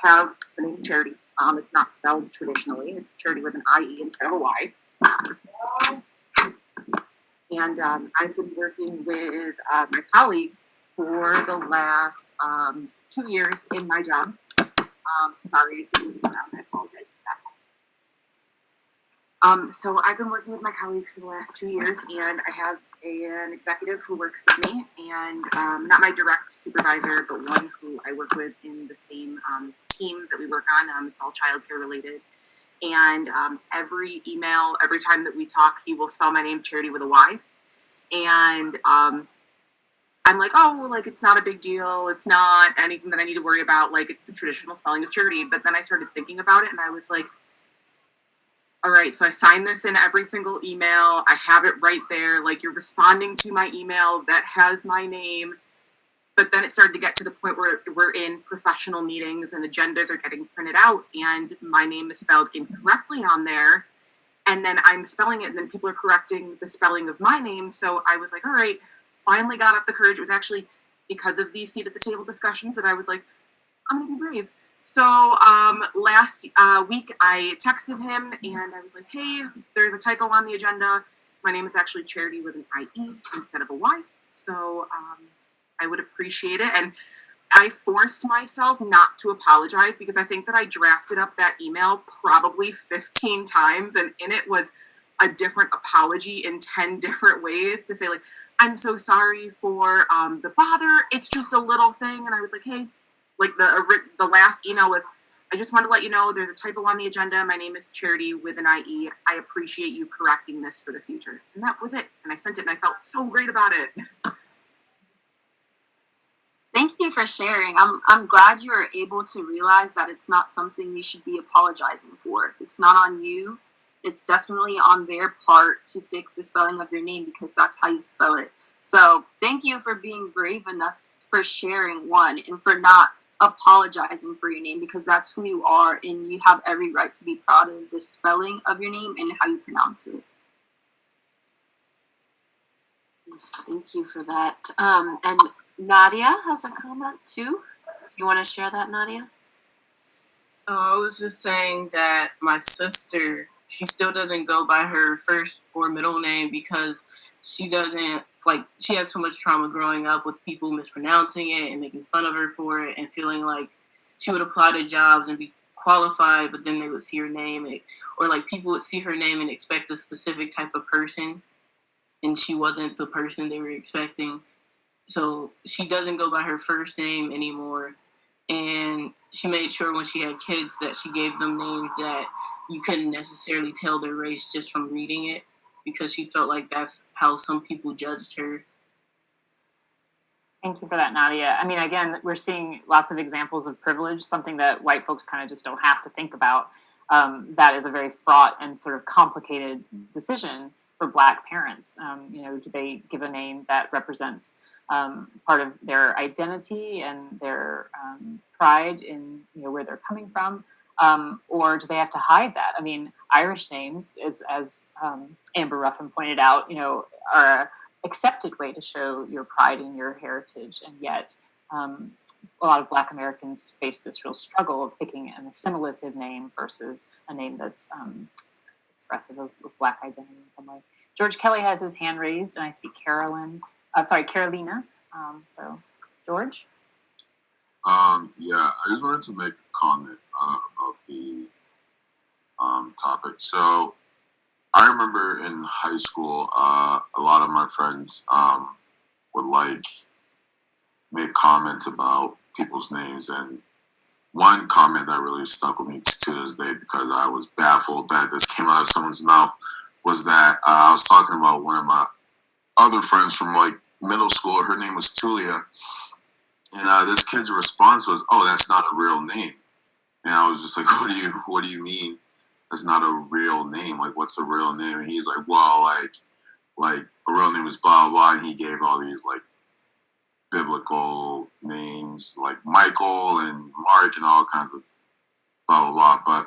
have the name Charity. It's not spelled traditionally. It's Charity with an I-E instead of a Y. And I've been working with my colleagues for the last 2 years in my job. Sorry, I apologize for that. So I've been working with my colleagues for the last 2 years, and I have an executive who works with me, and not my direct supervisor, but one who I work with in the same team that we work on. It's all childcare related. And every email, every time that we talk, he will spell my name Charity with a Y. And I'm like, oh, like, it's not a big deal. It's not anything that I need to worry about. Like, it's the traditional spelling of Charity. But then I started thinking about it, and I was like, all right, so I sign this in every single email. I have it right there. Like, you're responding to my email that has my name. But then it started to get to the point where we're in professional meetings and agendas are getting printed out, and my name is spelled incorrectly on there. And then I'm spelling it, and then people are correcting the spelling of my name. So I was like, all right, finally got up the courage. It was actually because of these seat at the table discussions that I was like, I'm going to be brave. So last week I texted him and I was like, hey, there's a typo on the agenda. My name is actually Charity with an IE instead of a Y. So I would appreciate it. And I forced myself not to apologize because I think that I drafted up that email probably 15 times, and in it was a different apology in 10 different ways to say, like, I'm so sorry for the bother. It's just a little thing. And I was like, hey, like the last email was, I just want to let you know there's a typo on the agenda. My name is Charity with an IE. I appreciate you correcting this for the future. And that was it. And I sent it and I felt so great about it. Thank you for sharing. I'm glad you were able to realize that it's not something you should be apologizing for. It's not on you. It's definitely on their part to fix the spelling of your name because that's how you spell it. So thank you for being brave enough for sharing, one, and for not apologizing for your name because that's who you are and you have every right to be proud of the spelling of your name and how you pronounce it. Yes, thank you for that. And Nadia has a comment too. You want to share that, Nadia? I was just saying that my sister, she still doesn't go by her first or middle name because she doesn't, like, she has so much trauma growing up with people mispronouncing it and making fun of her for it and feeling like she would apply to jobs and be qualified, but then they would see her name, or like people would see her name and expect a specific type of person, and she wasn't the person they were expecting. So she doesn't go by her first name anymore. And she made sure when she had kids that she gave them names that you couldn't necessarily tell their race just from reading it because she felt like that's how some people judged her. Thank you for that, Nadia. I mean, again, we're seeing lots of examples of privilege, something that white folks kind of just don't have to think about. That is a very fraught and sort of complicated decision for Black parents. Do they give a name that represents part of their identity and their pride in where they're coming from, or do they have to hide that? I mean, Irish names, as Amber Ruffin pointed out, are an accepted way to show your pride in your heritage, and yet a lot of Black Americans face this real struggle of picking an assimilative name versus a name that's expressive of Black identity in some way. George Kelly has his hand raised, and I see Carolina. So, George? Yeah, I just wanted to make a comment about the topic. So, I remember in high school, a lot of my friends would make comments about people's names, and one comment that really stuck with me to this day because I was baffled that this came out of someone's mouth was that I was talking about one of my other friends from middle school. Her name was Tulia, and this kid's response was, "Oh, that's not a real name." And I was just like, "What do you mean? That's not a real name? Like, what's a real name?" And he's like, "Well, like a real name is blah blah." And he gave all these biblical names like Michael and Mark and all kinds of blah blah blah. But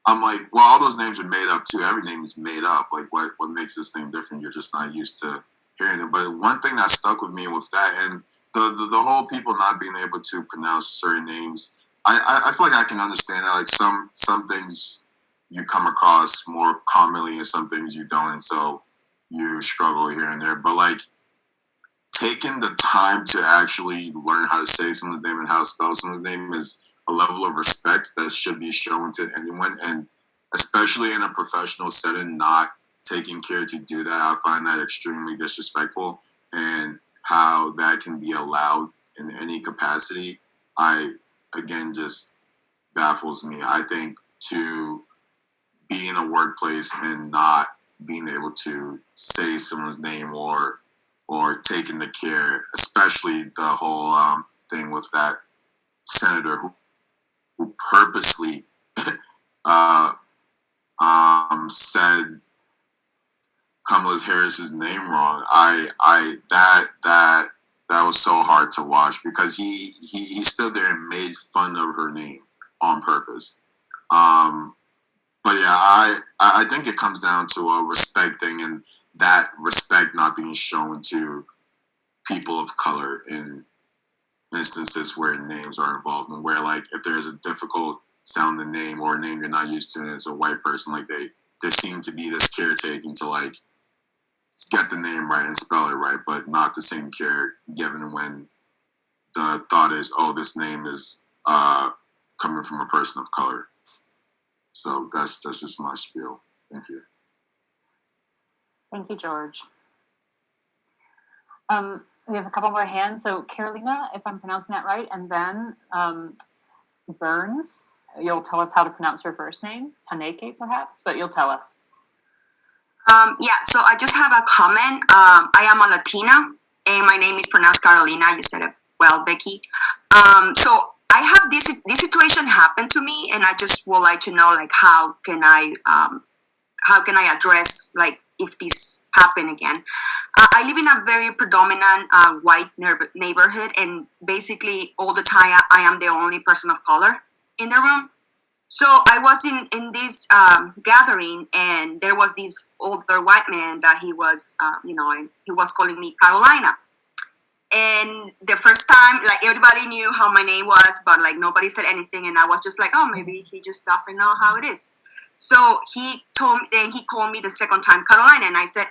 I'm like, well, all those names are made up too. Every name is made up. Like, what makes this name different? You're just not used to hearing it. But one thing that stuck with me with that, and the whole people not being able to pronounce certain names, I feel like I can understand that. Like some things you come across more commonly, and some things you don't, and so you struggle here and there. But taking the time to actually learn how to say someone's name and how to spell someone's name is a level of respect that should be shown to anyone, and especially in a professional setting, not taking care to do that, I find that extremely disrespectful, and how that can be allowed in any capacity, just baffles me. I think to be in a workplace and not being able to say someone's name or taking the care, especially the whole thing with that senator who purposely said Kamala Harris's name wrong. That was so hard to watch because he stood there and made fun of her name on purpose. But yeah, I think it comes down to a respect thing, and that respect not being shown to people of color in instances where names are involved, and where like if there's a difficult sounding name or a name you're not used to as a white person, like there seem to be this caretaking to like get the name right and spell it right, but not the same care given when the thought is, oh, this name is coming from a person of color. So that's just my spiel. Thank you. Thank you, George. We have a couple more hands. So Carolina, if I'm pronouncing that right, and then Burns, you'll tell us how to pronounce your first name. Taneke, perhaps, but you'll tell us. Yeah, so I just have a comment. I am a Latina, and my name is pronounced Carolina. You said it well, Becky. So I have this situation happen to me, and I just would like to know, like, how can I address, like, if this happen again. I live in a very predominant white neighborhood, and basically all the time I am the only person of color in the room. So I was in this gathering, and there was this older white man that he was, he was calling me Carolina. And the first time, like, everybody knew how my name was, but like nobody said anything, and I was just like, oh, maybe he just doesn't know how it is. So he called me the second time Carolina, and I said,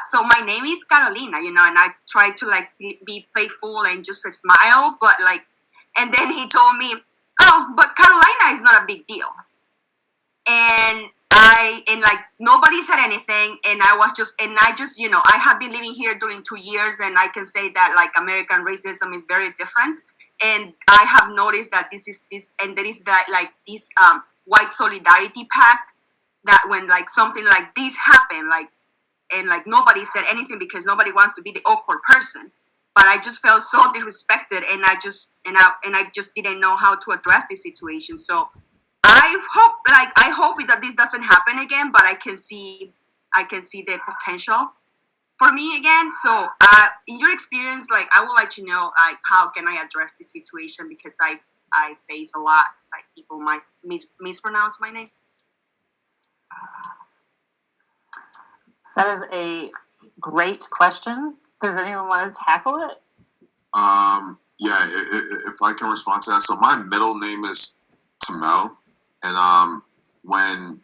so my name is Carolina, and I tried to like be playful and just smile, but like, and then he told me, oh, but Carolina is not a big deal. And like nobody said anything, and I just, I have been living here during 2 years, and I can say that like American racism is very different. And I have noticed that there is that like this white solidarity pact, that when like something like this happened, like, and like nobody said anything because nobody wants to be the awkward person. But I just felt so disrespected, and I just didn't know how to address this situation. So I hope that this doesn't happen again, but I can see the potential for me again. So in your experience, like, I would like to know, like, how can I address this situation, because I face a lot, like, people might mispronounce my name. That is a great question. Does anyone want to tackle it? Yeah, if I can respond to that. So my middle name is Jamelle, and when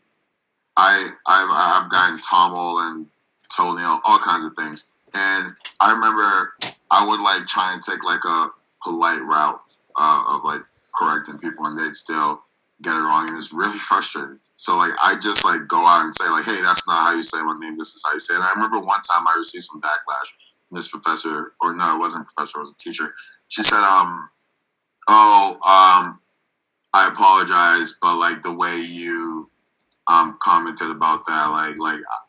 I've gotten Tommel and Toenail, all kinds of things, and I remember I would like try and take like a polite route of like correcting people, and they'd still get it wrong, and it's really frustrating. So like I just like go out and say like, hey, that's not how you say my name. This is how you say it. And I remember one time I received some backlash from this professor, or no, it wasn't a professor, it was a teacher. She said, I apologize, but like the way you commented about that,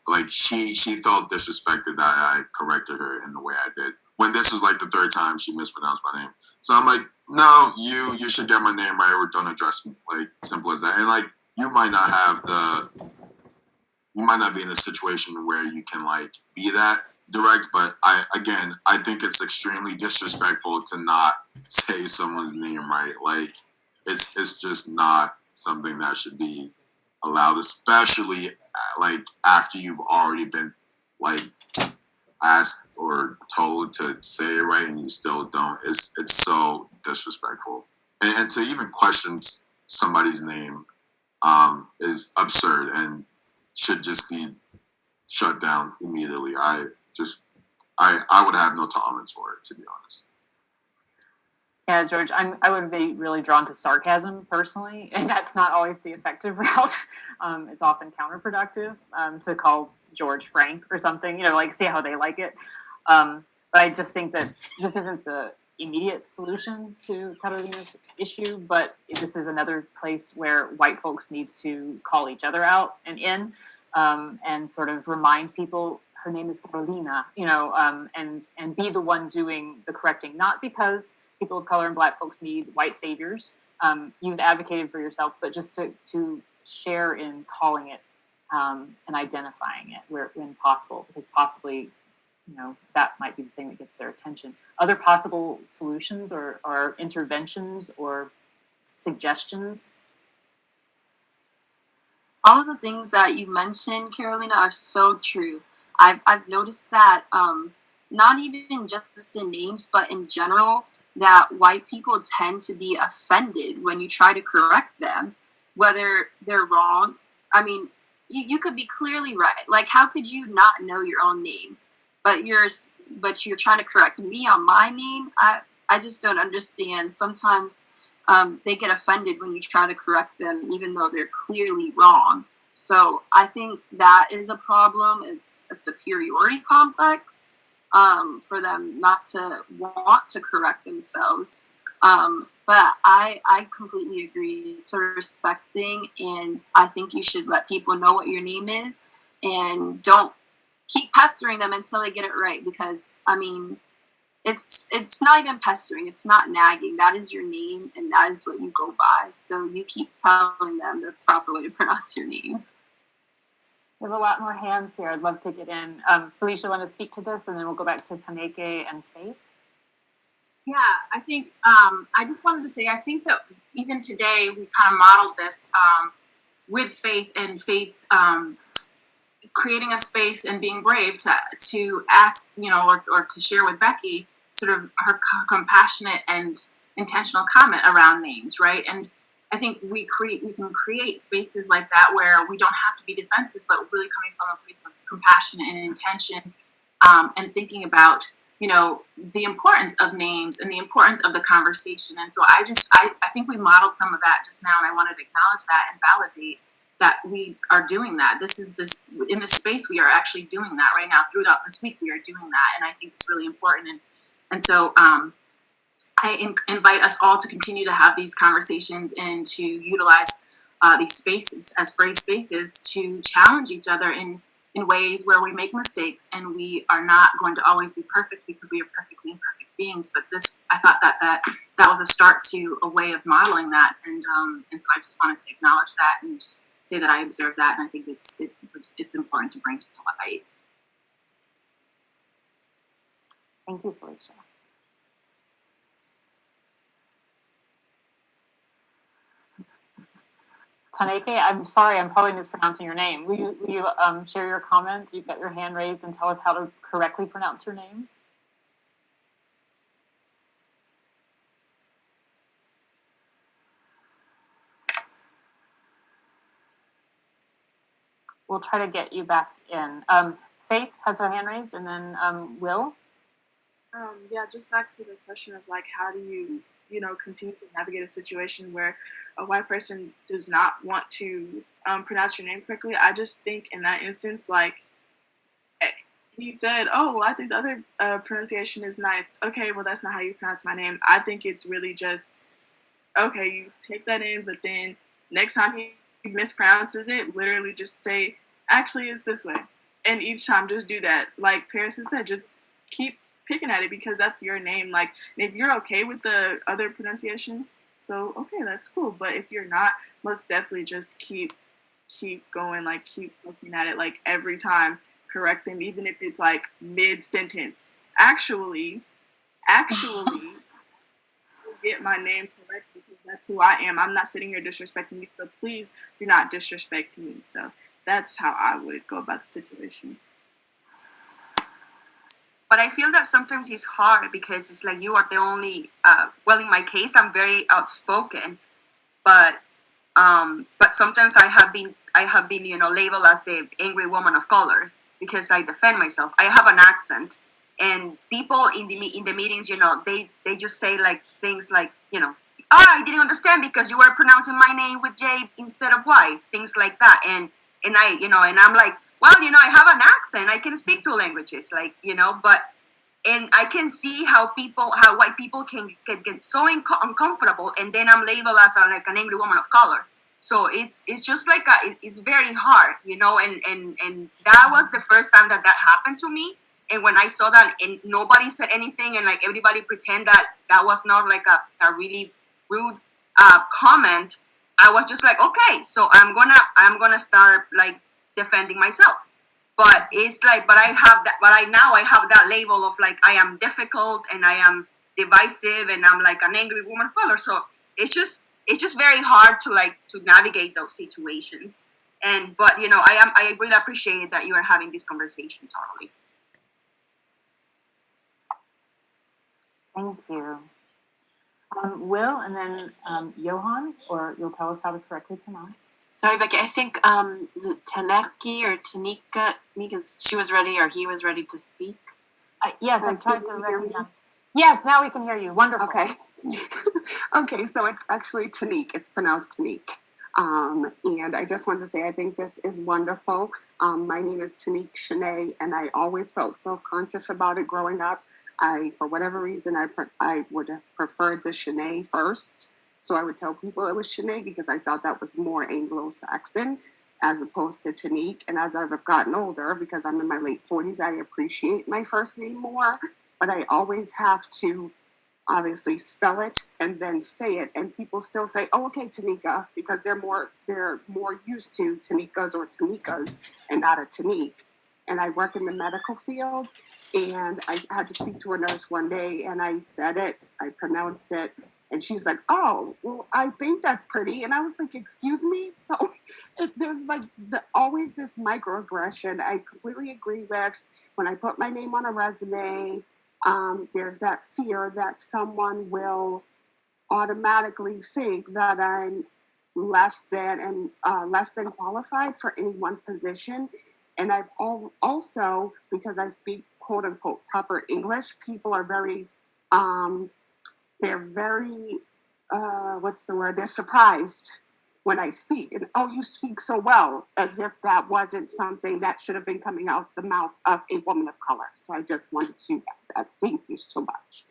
like she felt disrespected that I corrected her in the way I did, when this was like the third time she mispronounced my name. So I'm like, no, you should get my name right, or don't address me. Like, simple as that. And like, you might not be in a situation where you can like be that direct, but I think it's extremely disrespectful to not say someone's name right. Like, it's just not something that should be allowed, especially like after you've already been like asked or told to say it right and you still don't. It's so disrespectful, and to even question somebody's name is absurd and should just be shut down immediately. I would have no tolerance for it, to be honest. Yeah, George, I would be really drawn to sarcasm personally, and that's not always the effective route. It's often counterproductive to call George Frank or something, like see how they like it. But I just think that this isn't the immediate solution to Carolina's issue, but this is another place where white folks need to call each other out and sort of remind people her name is Carolina, and be the one doing the correcting, not because people of color and Black folks need white saviors. You've advocated for yourself, but just to share in calling it and identifying it when possible, because possibly, that might be the thing that gets their attention. Other possible solutions or interventions or suggestions? All of the things that you mentioned, Carolina, are so true. I've noticed that not even just in names, but in general, that white people tend to be offended when you try to correct them, whether they're wrong. I mean, you could be clearly right. Like, how could you not know your own name, but you're trying to correct me on my name? I just don't understand. Sometimes they get offended when you try to correct them, even though they're clearly wrong. So I think that is a problem. It's a superiority complex for them not to want to correct themselves. But I completely agree. It's a respect thing, and I think you should let people know what your name is, and don't keep pestering them until they get it right. Because I mean, it's not even pestering. It's not nagging. That is your name, and that is what you go by. So you keep telling them the proper way to pronounce your name. We have a lot more hands here. I'd love to get in. Felicia, want to speak to this, and then we'll go back to Taneke and Faith. Yeah, I think I just wanted to say I think that even today we kind of modeled this with Faith, and Faith creating a space and being brave to ask, or to share with Becky sort of her compassionate and intentional comment around names, right? And I think we can create spaces like that where we don't have to be defensive, but really coming from a place of compassion and intention, and thinking about, the importance of names and the importance of the conversation. And so I think we modeled some of that just now, and I wanted to acknowledge that and validate that we are doing that. In this space, we are actually doing that right now. Throughout this week, we are doing that, and I think it's really important. And so I invite us all to continue to have these conversations and to utilize these spaces as brave spaces to challenge each other in ways where we make mistakes, and we are not going to always be perfect because we are perfectly imperfect beings. But I thought that was a start to a way of modeling that, and so I just wanted to acknowledge that and say that I observed that, and I think it's important to bring to light. Thank you, Felicia. Taneke, I'm sorry, I'm probably mispronouncing your name. Will you share your comment? You've got your hand raised, and tell us how to correctly pronounce your name. We'll try to get you back in. Faith has her hand raised, and then Will. Yeah, just back to the question of like, how do you, continue to navigate a situation where a white person does not want to pronounce your name correctly? I just think in that instance, like, he said, oh, well, I think the other pronunciation is nice. Okay, well, that's not how you pronounce my name. I think it's really just, okay, you take that in, but then next time he mispronounces it, literally just say, actually, it's this way. And each time just do that. Like Paris has said, just keep picking at it because that's your name. Like, if you're okay with the other pronunciation, so okay, that's cool. But if you're not, most definitely just keep going, like keep looking at it, like every time correct them, even if it's like mid-sentence. Actually get my name correct because that's who I am. I'm not sitting here disrespecting you, so please do not disrespect me. So that's how I would go about the situation. But I feel that sometimes it's hard because it's like you are the only, well, in my case, I'm very outspoken, but sometimes I have been, labeled as the angry woman of color because I defend myself. I have an accent, and people in the meetings, they just say like things like, I didn't understand because you were pronouncing my name with J instead of Y, things like that, and I, and I'm like, well, I have an accent. I can speak two languages, like, and I can see how white people can get so uncomfortable, and then I'm labeled as like an angry woman of color. So it's just like it's very hard, and that was the first time that happened to me. And when I saw that, and nobody said anything, and like everybody pretend that was not like a really rude comment, I was just like, okay, so I'm gonna start like defending myself. But it's like, but I have that label of like I am difficult and I am divisive and I'm like an angry woman of color. So it's just very hard to navigate those situations. But I really appreciate that you are having this conversation, totally. Thank you. Will, and then Johan, or you'll tell us how to correctly pronounce. Sorry, Becky. I think is it Taneki or Tanika? Because she was ready or he was ready to speak. Yes, I tried to recognize. Yes, now we can hear you. Wonderful. Okay. Okay, so it's actually Tanique. It's pronounced Tanique. And I just wanted to say I think this is wonderful. My name is Tanique Shanae, and I always felt self-conscious about it growing up. For whatever reason, I would have preferred the Shanae first. So I would tell people it was Shanae because I thought that was more Anglo-Saxon as opposed to Tanique. And as I've gotten older, because I'm in my late 40s, I appreciate my first name more. But I always have to obviously spell it and then say it, and people still say, "Oh, okay, Tanika," because they're more used to Tanikas or Tanikas and not a Tanique. And I work in the medical field, and I had to speak to a nurse one day, and I said it, I pronounced it, and she's like, "Oh, well, I think that's pretty," and I was like, "Excuse me." So there's like always this microaggression. I completely agree with when I put my name on a resume. There's that fear that someone will automatically think that I'm less than qualified for any one position. And I've also, because I speak quote unquote proper English, people are very, they're very, they're surprised when I speak. And, "Oh, you speak so well," as if that wasn't something that should have been coming out the mouth of a woman of color. So I just wanted to thank you so much.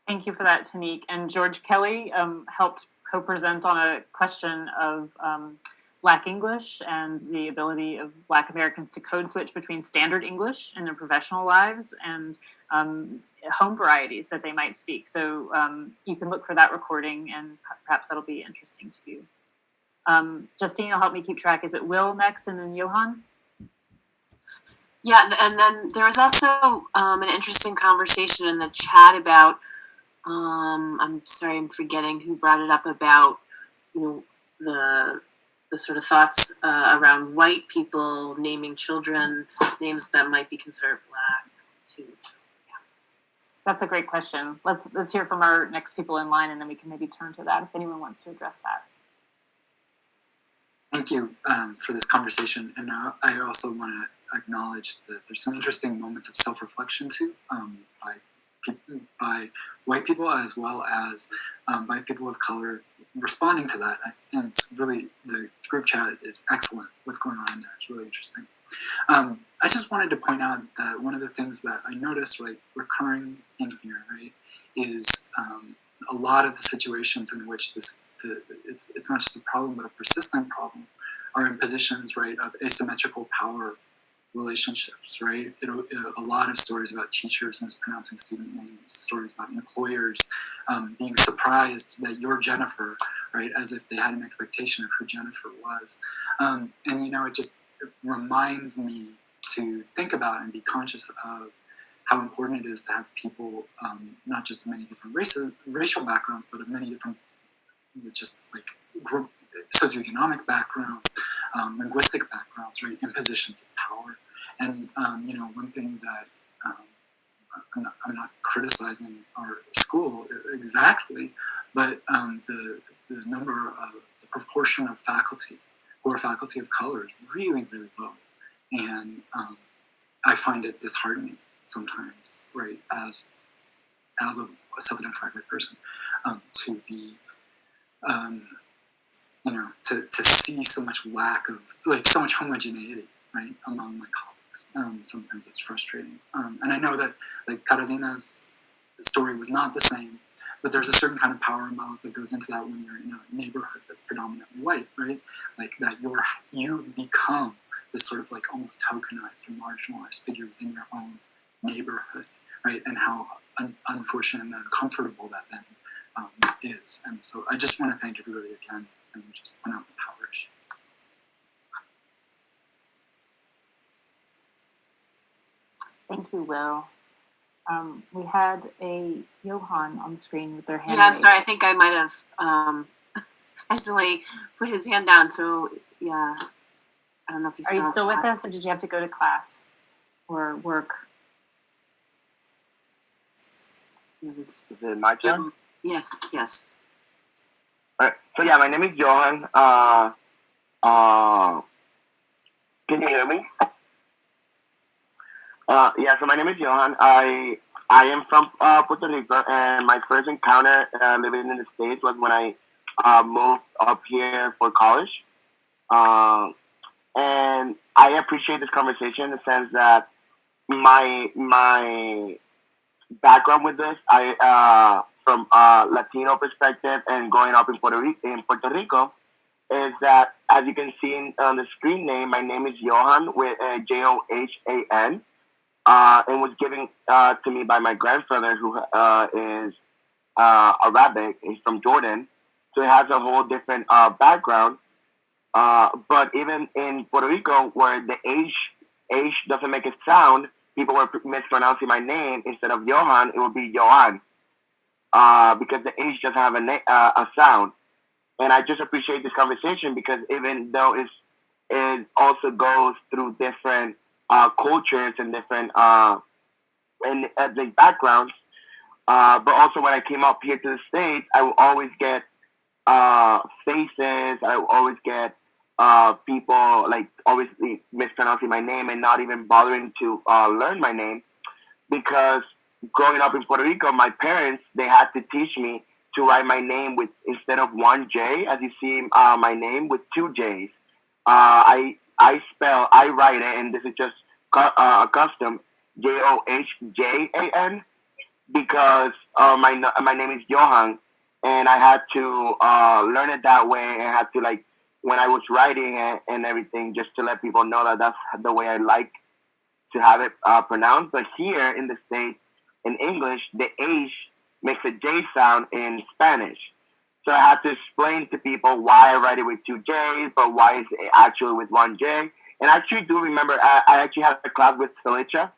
Thank you for that, Tanique. And George Kelly helped co-present on a question of Black English and the ability of Black Americans to code switch between standard English in their professional lives and home varieties that they might speak. So you can look for that recording, and perhaps that'll be interesting to you. Justine, you'll help me keep track. Is it Will next and then Johan? Yeah, and then there was also an interesting conversation in the chat about, I'm sorry, I'm forgetting who brought it up, about, the sort of thoughts around white people naming children names that might be considered Black too. So, yeah. That's a great question. Let's hear from our next people in line, and then we can maybe turn to that if anyone wants to address that. Thank you for this conversation, and I also want to acknowledge that there's some interesting moments of self-reflection too, by white people as well as by people of color responding to that. I think it's really, the group chat is excellent. What's going on in there? It's really interesting. I just wanted to point out that one of the things that I noticed, right, recurring in here, right, is a lot of the situations in which it's not just a problem but a persistent problem are in positions, right, of asymmetrical power relationships, right? A lot of stories about teachers mispronouncing student names, stories about employers being surprised that you're Jennifer, right, as if they had an expectation of who Jennifer was. And it reminds me to think about and be conscious of how important it is to have people, not just many different racial backgrounds, but of many different, just like group, socioeconomic backgrounds, linguistic backgrounds, right, in positions of power. And one thing that I'm not criticizing our school exactly, but the number of the proportion of faculty who are faculty of color is really, really low, and I find it disheartening sometimes, right, as a self-identified white person, to be to see so much lack of, like, so much homogeneity, right, among my colleagues. Sometimes it's frustrating. And I know that, like, Carolina's story was not the same, but there's a certain kind of power imbalance that goes into that when you're in a neighborhood that's predominantly white, right? Like, that you become this sort of, like, almost tokenized or marginalized figure within your own neighborhood, right? And how unfortunate and uncomfortable that then is. And so I just want to thank everybody again and just point out the power issue. Thank you, Will. We had a Johan on the screen with their hand Yeah, I'm raised. sorry. I think I might have accidentally put his hand down. So, yeah, I don't know if he's Are you still with us, or did you have to go to class or work? Is it my turn? Yes, yes. So yeah, my name is Johan. Can you hear me? Yeah, so my name is Johan. I am from Puerto Rico, and my first encounter living in the States was when I moved up here for college. And I appreciate this conversation in the sense that my background with this, I from a Latino perspective and growing up in Puerto Rico, is that as you can see on the screen name, my name is Johan with Johan. And was given to me by my grandfather, who is Arabic. He's from Jordan, so he has a whole different background. But even in Puerto Rico, where the H doesn't make a sound, people were mispronouncing my name. Instead of Johan, it would be Johan, because the H doesn't have a sound. And I just appreciate this conversation because even though it also goes through different cultures and different and ethnic backgrounds, but also when I came up here to the States, I will always get faces. I will always get people like obviously mispronouncing my name and not even bothering to learn my name, because growing up in Puerto Rico, my parents, they had to teach me to write my name with, instead of one J, as you see my name, with two J's. I write it, and this is just a custom, Johjan, because my name is Johan, and I had to learn it that way. I had to, like, when I was writing it and everything, just to let people know that that's the way I like to have it pronounced. But here in the States, in English, the H makes a J sound in Spanish. So I had to explain to people why I write it with two J's, but why is it actually with one J. And I actually do remember, I actually had a class with Felicia,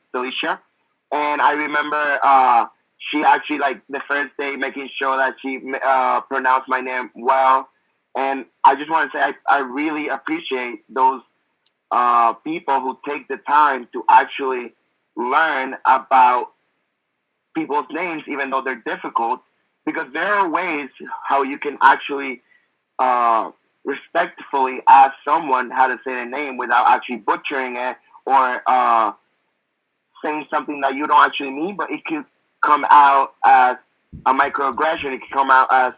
and I remember she actually, like, the first day making sure that she pronounced my name well. And I just want to say I really appreciate those people who take the time to actually learn about people's names, even though they're difficult, because there are ways how you can actually respectfully ask someone how to say their name without actually butchering it or saying something that you don't actually mean, but it could come out as a microaggression. It could come out as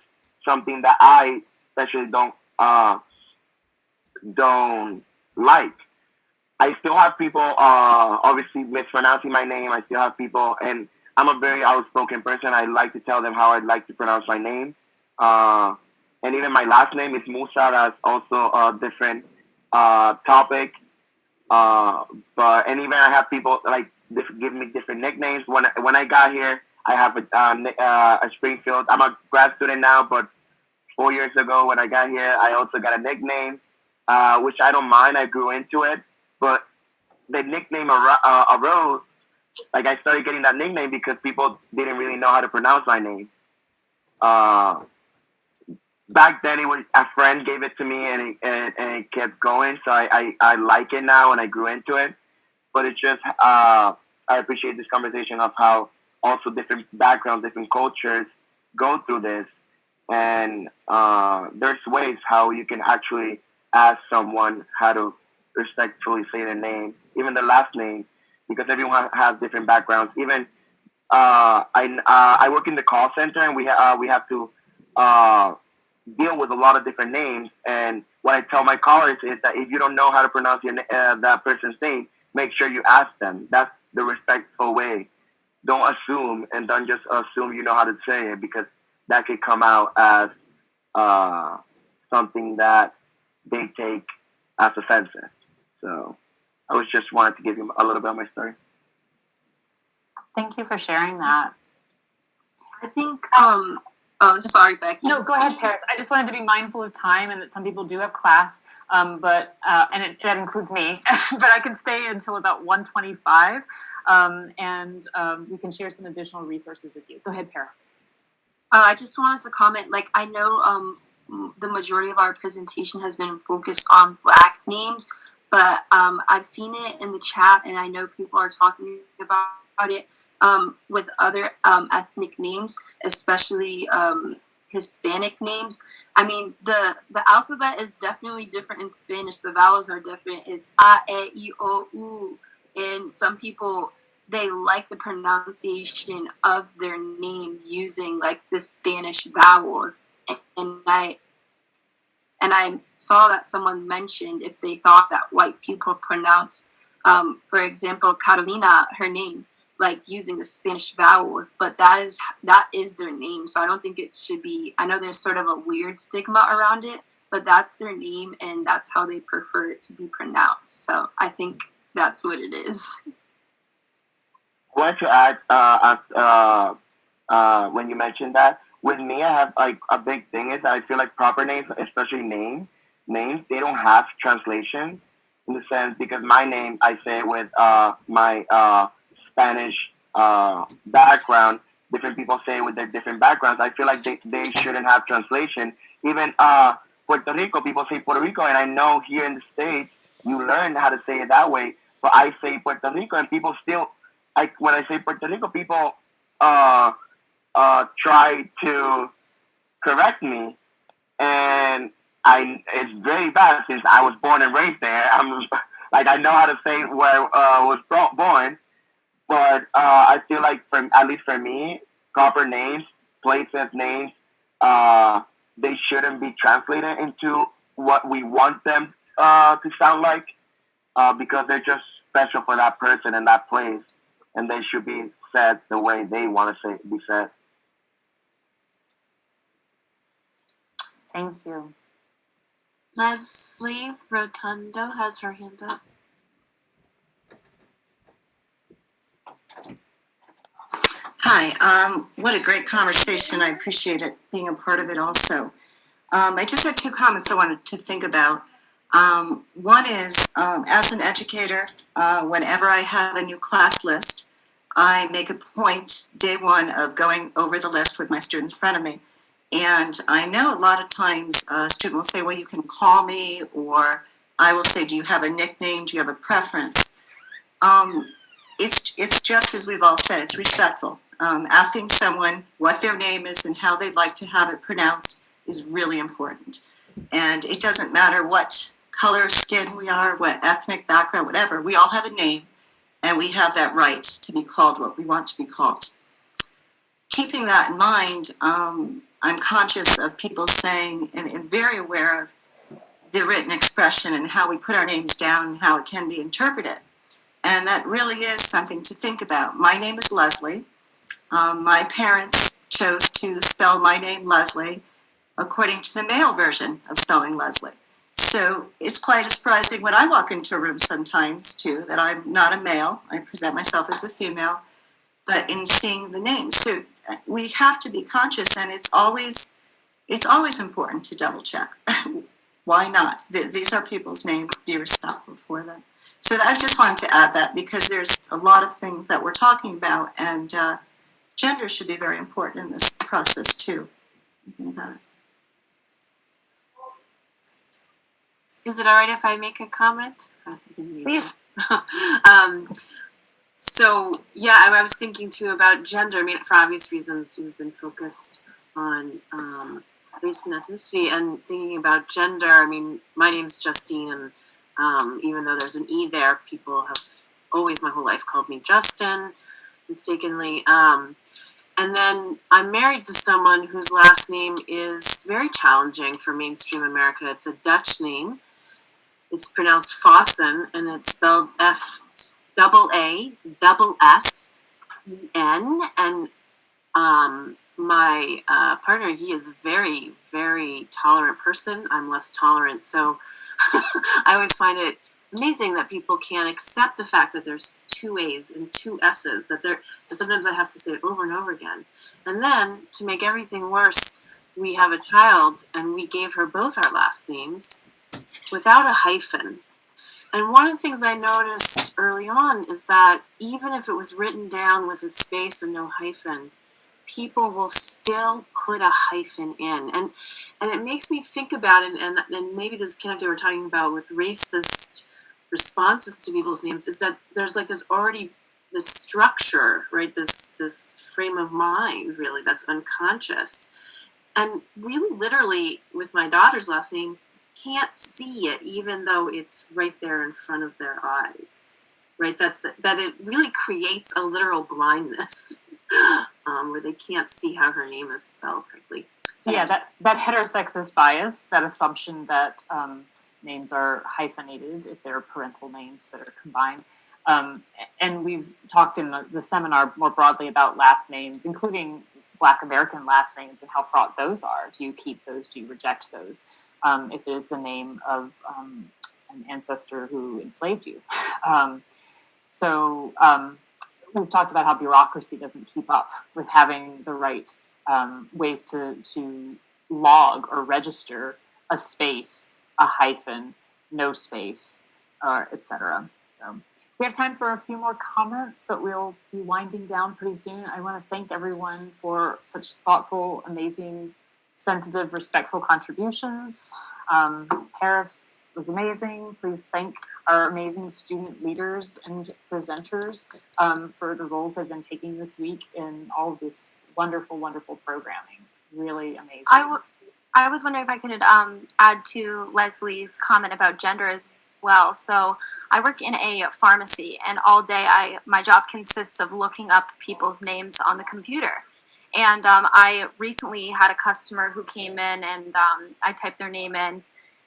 something that I especially don't like. I still have people obviously mispronouncing my name. I still have people, and I'm a very outspoken person. I like to tell them how I'd like to pronounce my name. And even my last name is Musa. That's also a different topic. And even I have people like give me different nicknames. When I got here, I have a Springfield. I'm a grad student now, but 4 years ago when I got here, I also got a nickname, which I don't mind. I grew into it. But the nickname arose, like, I started getting that nickname because people didn't really know how to pronounce my name. Back then, it was a friend gave it to me, and it kept going. So I like it now, and I grew into it. But it's just I appreciate this conversation of how also different backgrounds, different cultures go through this, and there's ways how you can actually ask someone how to respectfully say their name, even the last name, because everyone has different backgrounds. Even I work in the call center, and we have to deal with a lot of different names. And what I tell my callers is that if you don't know how to pronounce that person's name, make sure you ask them. That's the respectful way. Don't assume, and don't just assume you know how to say it, because that could come out as something that they take as offensive. So I was just wanted to give you a little bit of my story. Thank you for sharing that. I think, oh, sorry, Becky. No, go ahead, Paris. I just wanted to be mindful of time and that some people do have class, and that includes me, but I can stay until about 1:25, and we can share some additional resources with you. Go ahead, Paris. I just wanted to comment, like, I know the majority of our presentation has been focused on Black names, but I've seen it in the chat, and I know people are talking about about it with other ethnic names, especially Hispanic names. I mean, the alphabet is definitely different in Spanish. The vowels are different. It's A, E, I, O, U. And some people, they like the pronunciation of their name using like the Spanish vowels. And I saw that someone mentioned if they thought that white people pronounce, for example, Carolina, her name, like using the Spanish vowels, but that is their name. So I don't think it should be. I know there's sort of a weird stigma around it, but that's their name and that's how they prefer it to be pronounced. So I think that's what it is. I want to add, when you mentioned that, with me, I have like a big thing is that I feel like proper names, especially names, they don't have translation in the sense because my name, I say it with my Spanish background. Different people say it with their different backgrounds. I feel like they shouldn't have translation. Even Puerto Rico, people say Puerto Rico, and I know here in the States, you learn how to say it that way. But I say Puerto Rico, and people still, when I say Puerto Rico, people try to correct me, and it's very bad since I was born and raised there. I'm like I know how to say where I was born, but I feel like at least for me, proper names, places names, they shouldn't be translated into what we want them to sound like, because they're just special for that person and that place, and they should be said the way they want to be said. Thank you. Leslie Rotundo has her hand up. Hi, what a great conversation. I appreciate it, being a part of it also. I just had two comments I wanted to think about. One is, as an educator, whenever I have a new class list, I make a point day one of going over the list with my students in front of me. And I know a lot of times a student will say, well, you can call me, or I will say, do you have a nickname? Do you have a preference? It's just as we've all said, it's respectful. Asking someone what their name is and how they'd like to have it pronounced is really important. And it doesn't matter what color of skin we are, what ethnic background, whatever, we all have a name and we have that right to be called what we want to be called. Keeping that in mind, I'm conscious of people saying and very aware of the written expression and how we put our names down and how it can be interpreted. And that really is something to think about. My name is Leslie. My parents chose to spell my name Leslie according to the male version of spelling Leslie. So it's quite surprising when I walk into a room sometimes too that I'm not a male. I present myself as a female, but in seeing the names. So we have to be conscious, and it's always important to double check. Why not? These are people's names. Be respectful for them. So I just wanted to add that because there's a lot of things that we're talking about, and gender should be very important in this process too. Think about it. Is it all right if I make a comment? Please. So yeah, I was thinking too about gender. I mean, for obvious reasons, we've been focused on race and ethnicity, and thinking about gender. I mean, my name's Justine, and even though there's an E there, people have always my whole life called me Justin, mistakenly. And then I'm married to someone whose last name is very challenging for mainstream America. It's a Dutch name. It's pronounced Fossen, and it's spelled F-A-S-S-E-N. And my partner, he is a very, very tolerant person. I'm less tolerant. So I always find it amazing that people can't accept the fact that there's two A's and two S's, that sometimes I have to say it over and over again. And then to make everything worse, we have a child and we gave her both our last names without a hyphen. And one of the things I noticed early on is that even if it was written down with a space and no hyphen, people will still put a hyphen in. And it makes me think about it, and maybe this connected we're talking about with racist responses to people's names, is that there's like this already structure, right? This frame of mind, really, that's unconscious. And really, literally, with my daughter's last name, can't see it, even though it's right there in front of their eyes, right? That it really creates a literal blindness, where they can't see how her name is spelled correctly. So yeah, that heterosexist bias, that assumption that names are hyphenated if they're parental names that are combined. And we've talked in the seminar more broadly about last names, including Black American last names and how fraught those are. Do you keep those? Do you reject those? If it is the name of an ancestor who enslaved you. We've talked about how bureaucracy doesn't keep up with having the right ways to log or register a space, a hyphen, no space, etc. So we have time for a few more comments, but we'll be winding down pretty soon. I want to thank everyone for such thoughtful, amazing, sensitive, respectful contributions. Paris was amazing. Please thank our amazing student leaders and presenters for the roles they've been taking this week in all of this wonderful, wonderful programming. Really amazing. I was wondering if I could add to Leslie's comment about gender as well. So I work in a pharmacy, and all day my job consists of looking up people's names on the computer. And I recently had a customer who came in, and I typed their name in,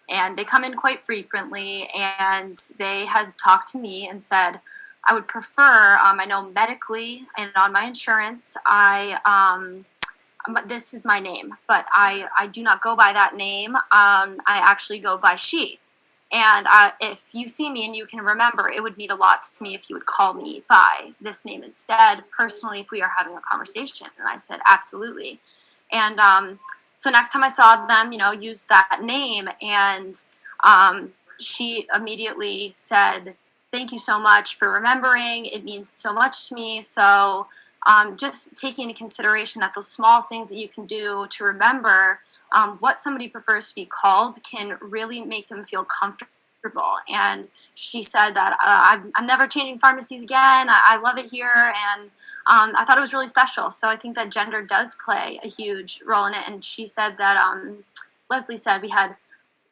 and they come in quite frequently, and they had talked to me and said, I would prefer, I know medically and on my insurance, this is my name, but I do not go by that name. I actually go by she. And if you see me and you can remember, it would mean a lot to me if you would call me by this name instead, personally, if we are having a conversation. And I said, absolutely. And so next time I saw them, use that name. And she immediately said, thank you so much for remembering. It means so much to me. So just taking into consideration that those small things that you can do to remember what somebody prefers to be called can really make them feel comfortable. And she said that I'm never changing pharmacies again. I love it here. And I thought it was really special. So I think that gender does play a huge role in it. And she said that, Leslie said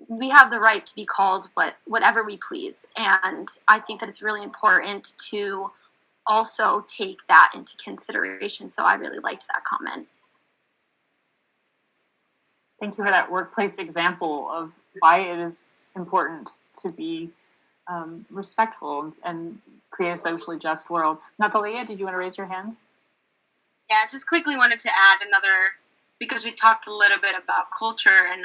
we have the right to be called whatever we please. And I think that it's really important to also take that into consideration. So I really liked that comment. Thank you for that workplace example of why it is important to be respectful and create a socially just world. Natalia, did you want to raise your hand? Yeah, just quickly wanted to add another, because we talked a little bit about culture and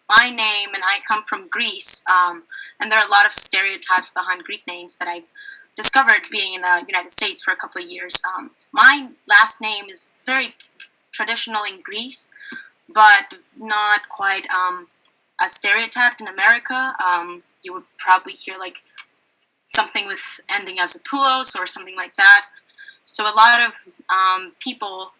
my name, and I come from Greece, and there are a lot of stereotypes behind Greek names that I've discovered being in the United States for a couple of years. My last name is very traditional in Greece, but not quite as stereotyped in America. You would probably hear like something with ending as a poulos or something like that. So a lot of people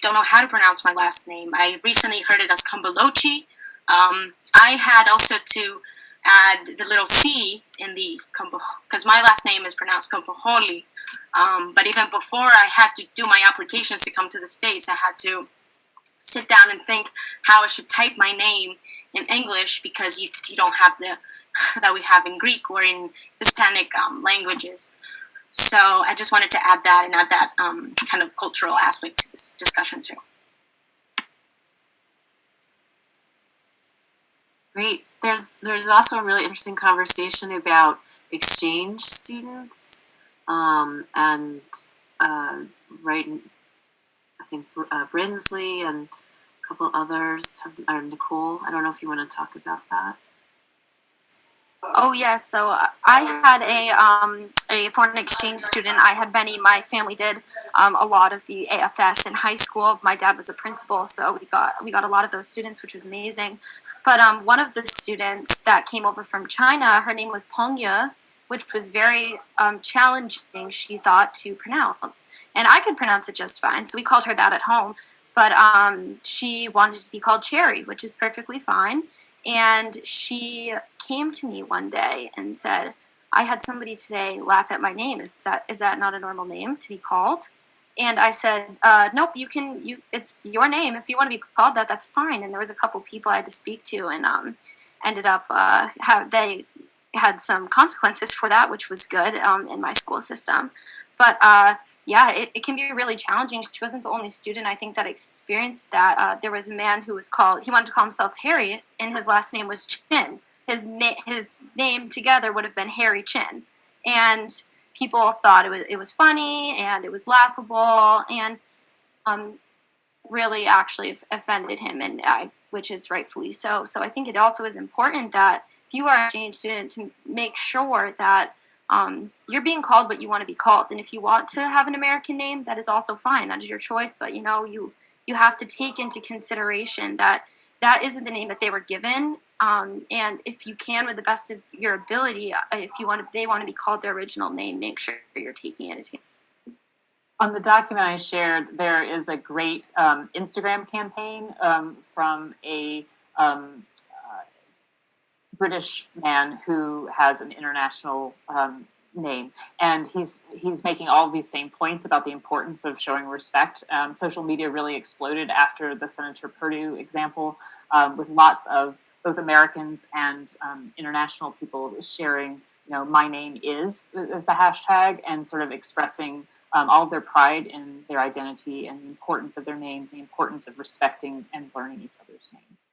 don't know how to pronounce my last name. I recently heard it as Kumbalochi. I had also to add the little C in the because my last name is pronounced Kompoholi. But even before I had to do my applications to come to the States, I had to sit down and think how I should type my name in English, because you don't have the that we have in Greek or in Hispanic languages. So I just wanted to add that and add that kind of cultural aspect to this discussion too. Great. There's also a really interesting conversation about exchange students, and right, I think Brinsley and a couple others, Nicole. I don't know if you want to talk about that. Oh yes, so I had a foreign exchange student. I had Benny. My family did a lot of the AFS in high school. My dad was a principal, so we got a lot of those students, which was amazing. But one of the students that came over from China, her name was Pengye, which was very challenging, she thought, to pronounce, and I could pronounce it just fine. So we called her that at home. But she wanted to be called Cherry, which is perfectly fine. And she came to me one day and said, I had somebody today laugh at my name. Is that not a normal name to be called? And I said, nope, it's your name. If you want to be called that, that's fine. And there was a couple people I had to speak to, and ended up they had some consequences for that, which was good in my school system. But yeah, it can be really challenging. She wasn't the only student, I think, that experienced that. There was a man who he wanted to call himself Harry, and his last name was Chin. His name together would have been Harry Chin. And people thought it was funny and it was laughable, and really actually offended him, and which is rightfully so. So I think it also is important that if you are an exchange student, to make sure that you're being called what you want to be called. And if you want to have an American name, that is also fine. That is your choice. But you have to take into consideration that isn't the name that they were given. And if you can, with the best of your ability, if they want to be called their original name, make sure you're taking it into. On the document I shared, there is a great Instagram campaign from a British man who has an international name, and he's making all of these same points about the importance of showing respect. Social media really exploded after the Senator Perdue example, with lots of both Americans and international people sharing, my name is the hashtag, and sort of expressing all of their pride in their identity and the importance of their names, the importance of respecting and learning each other's names.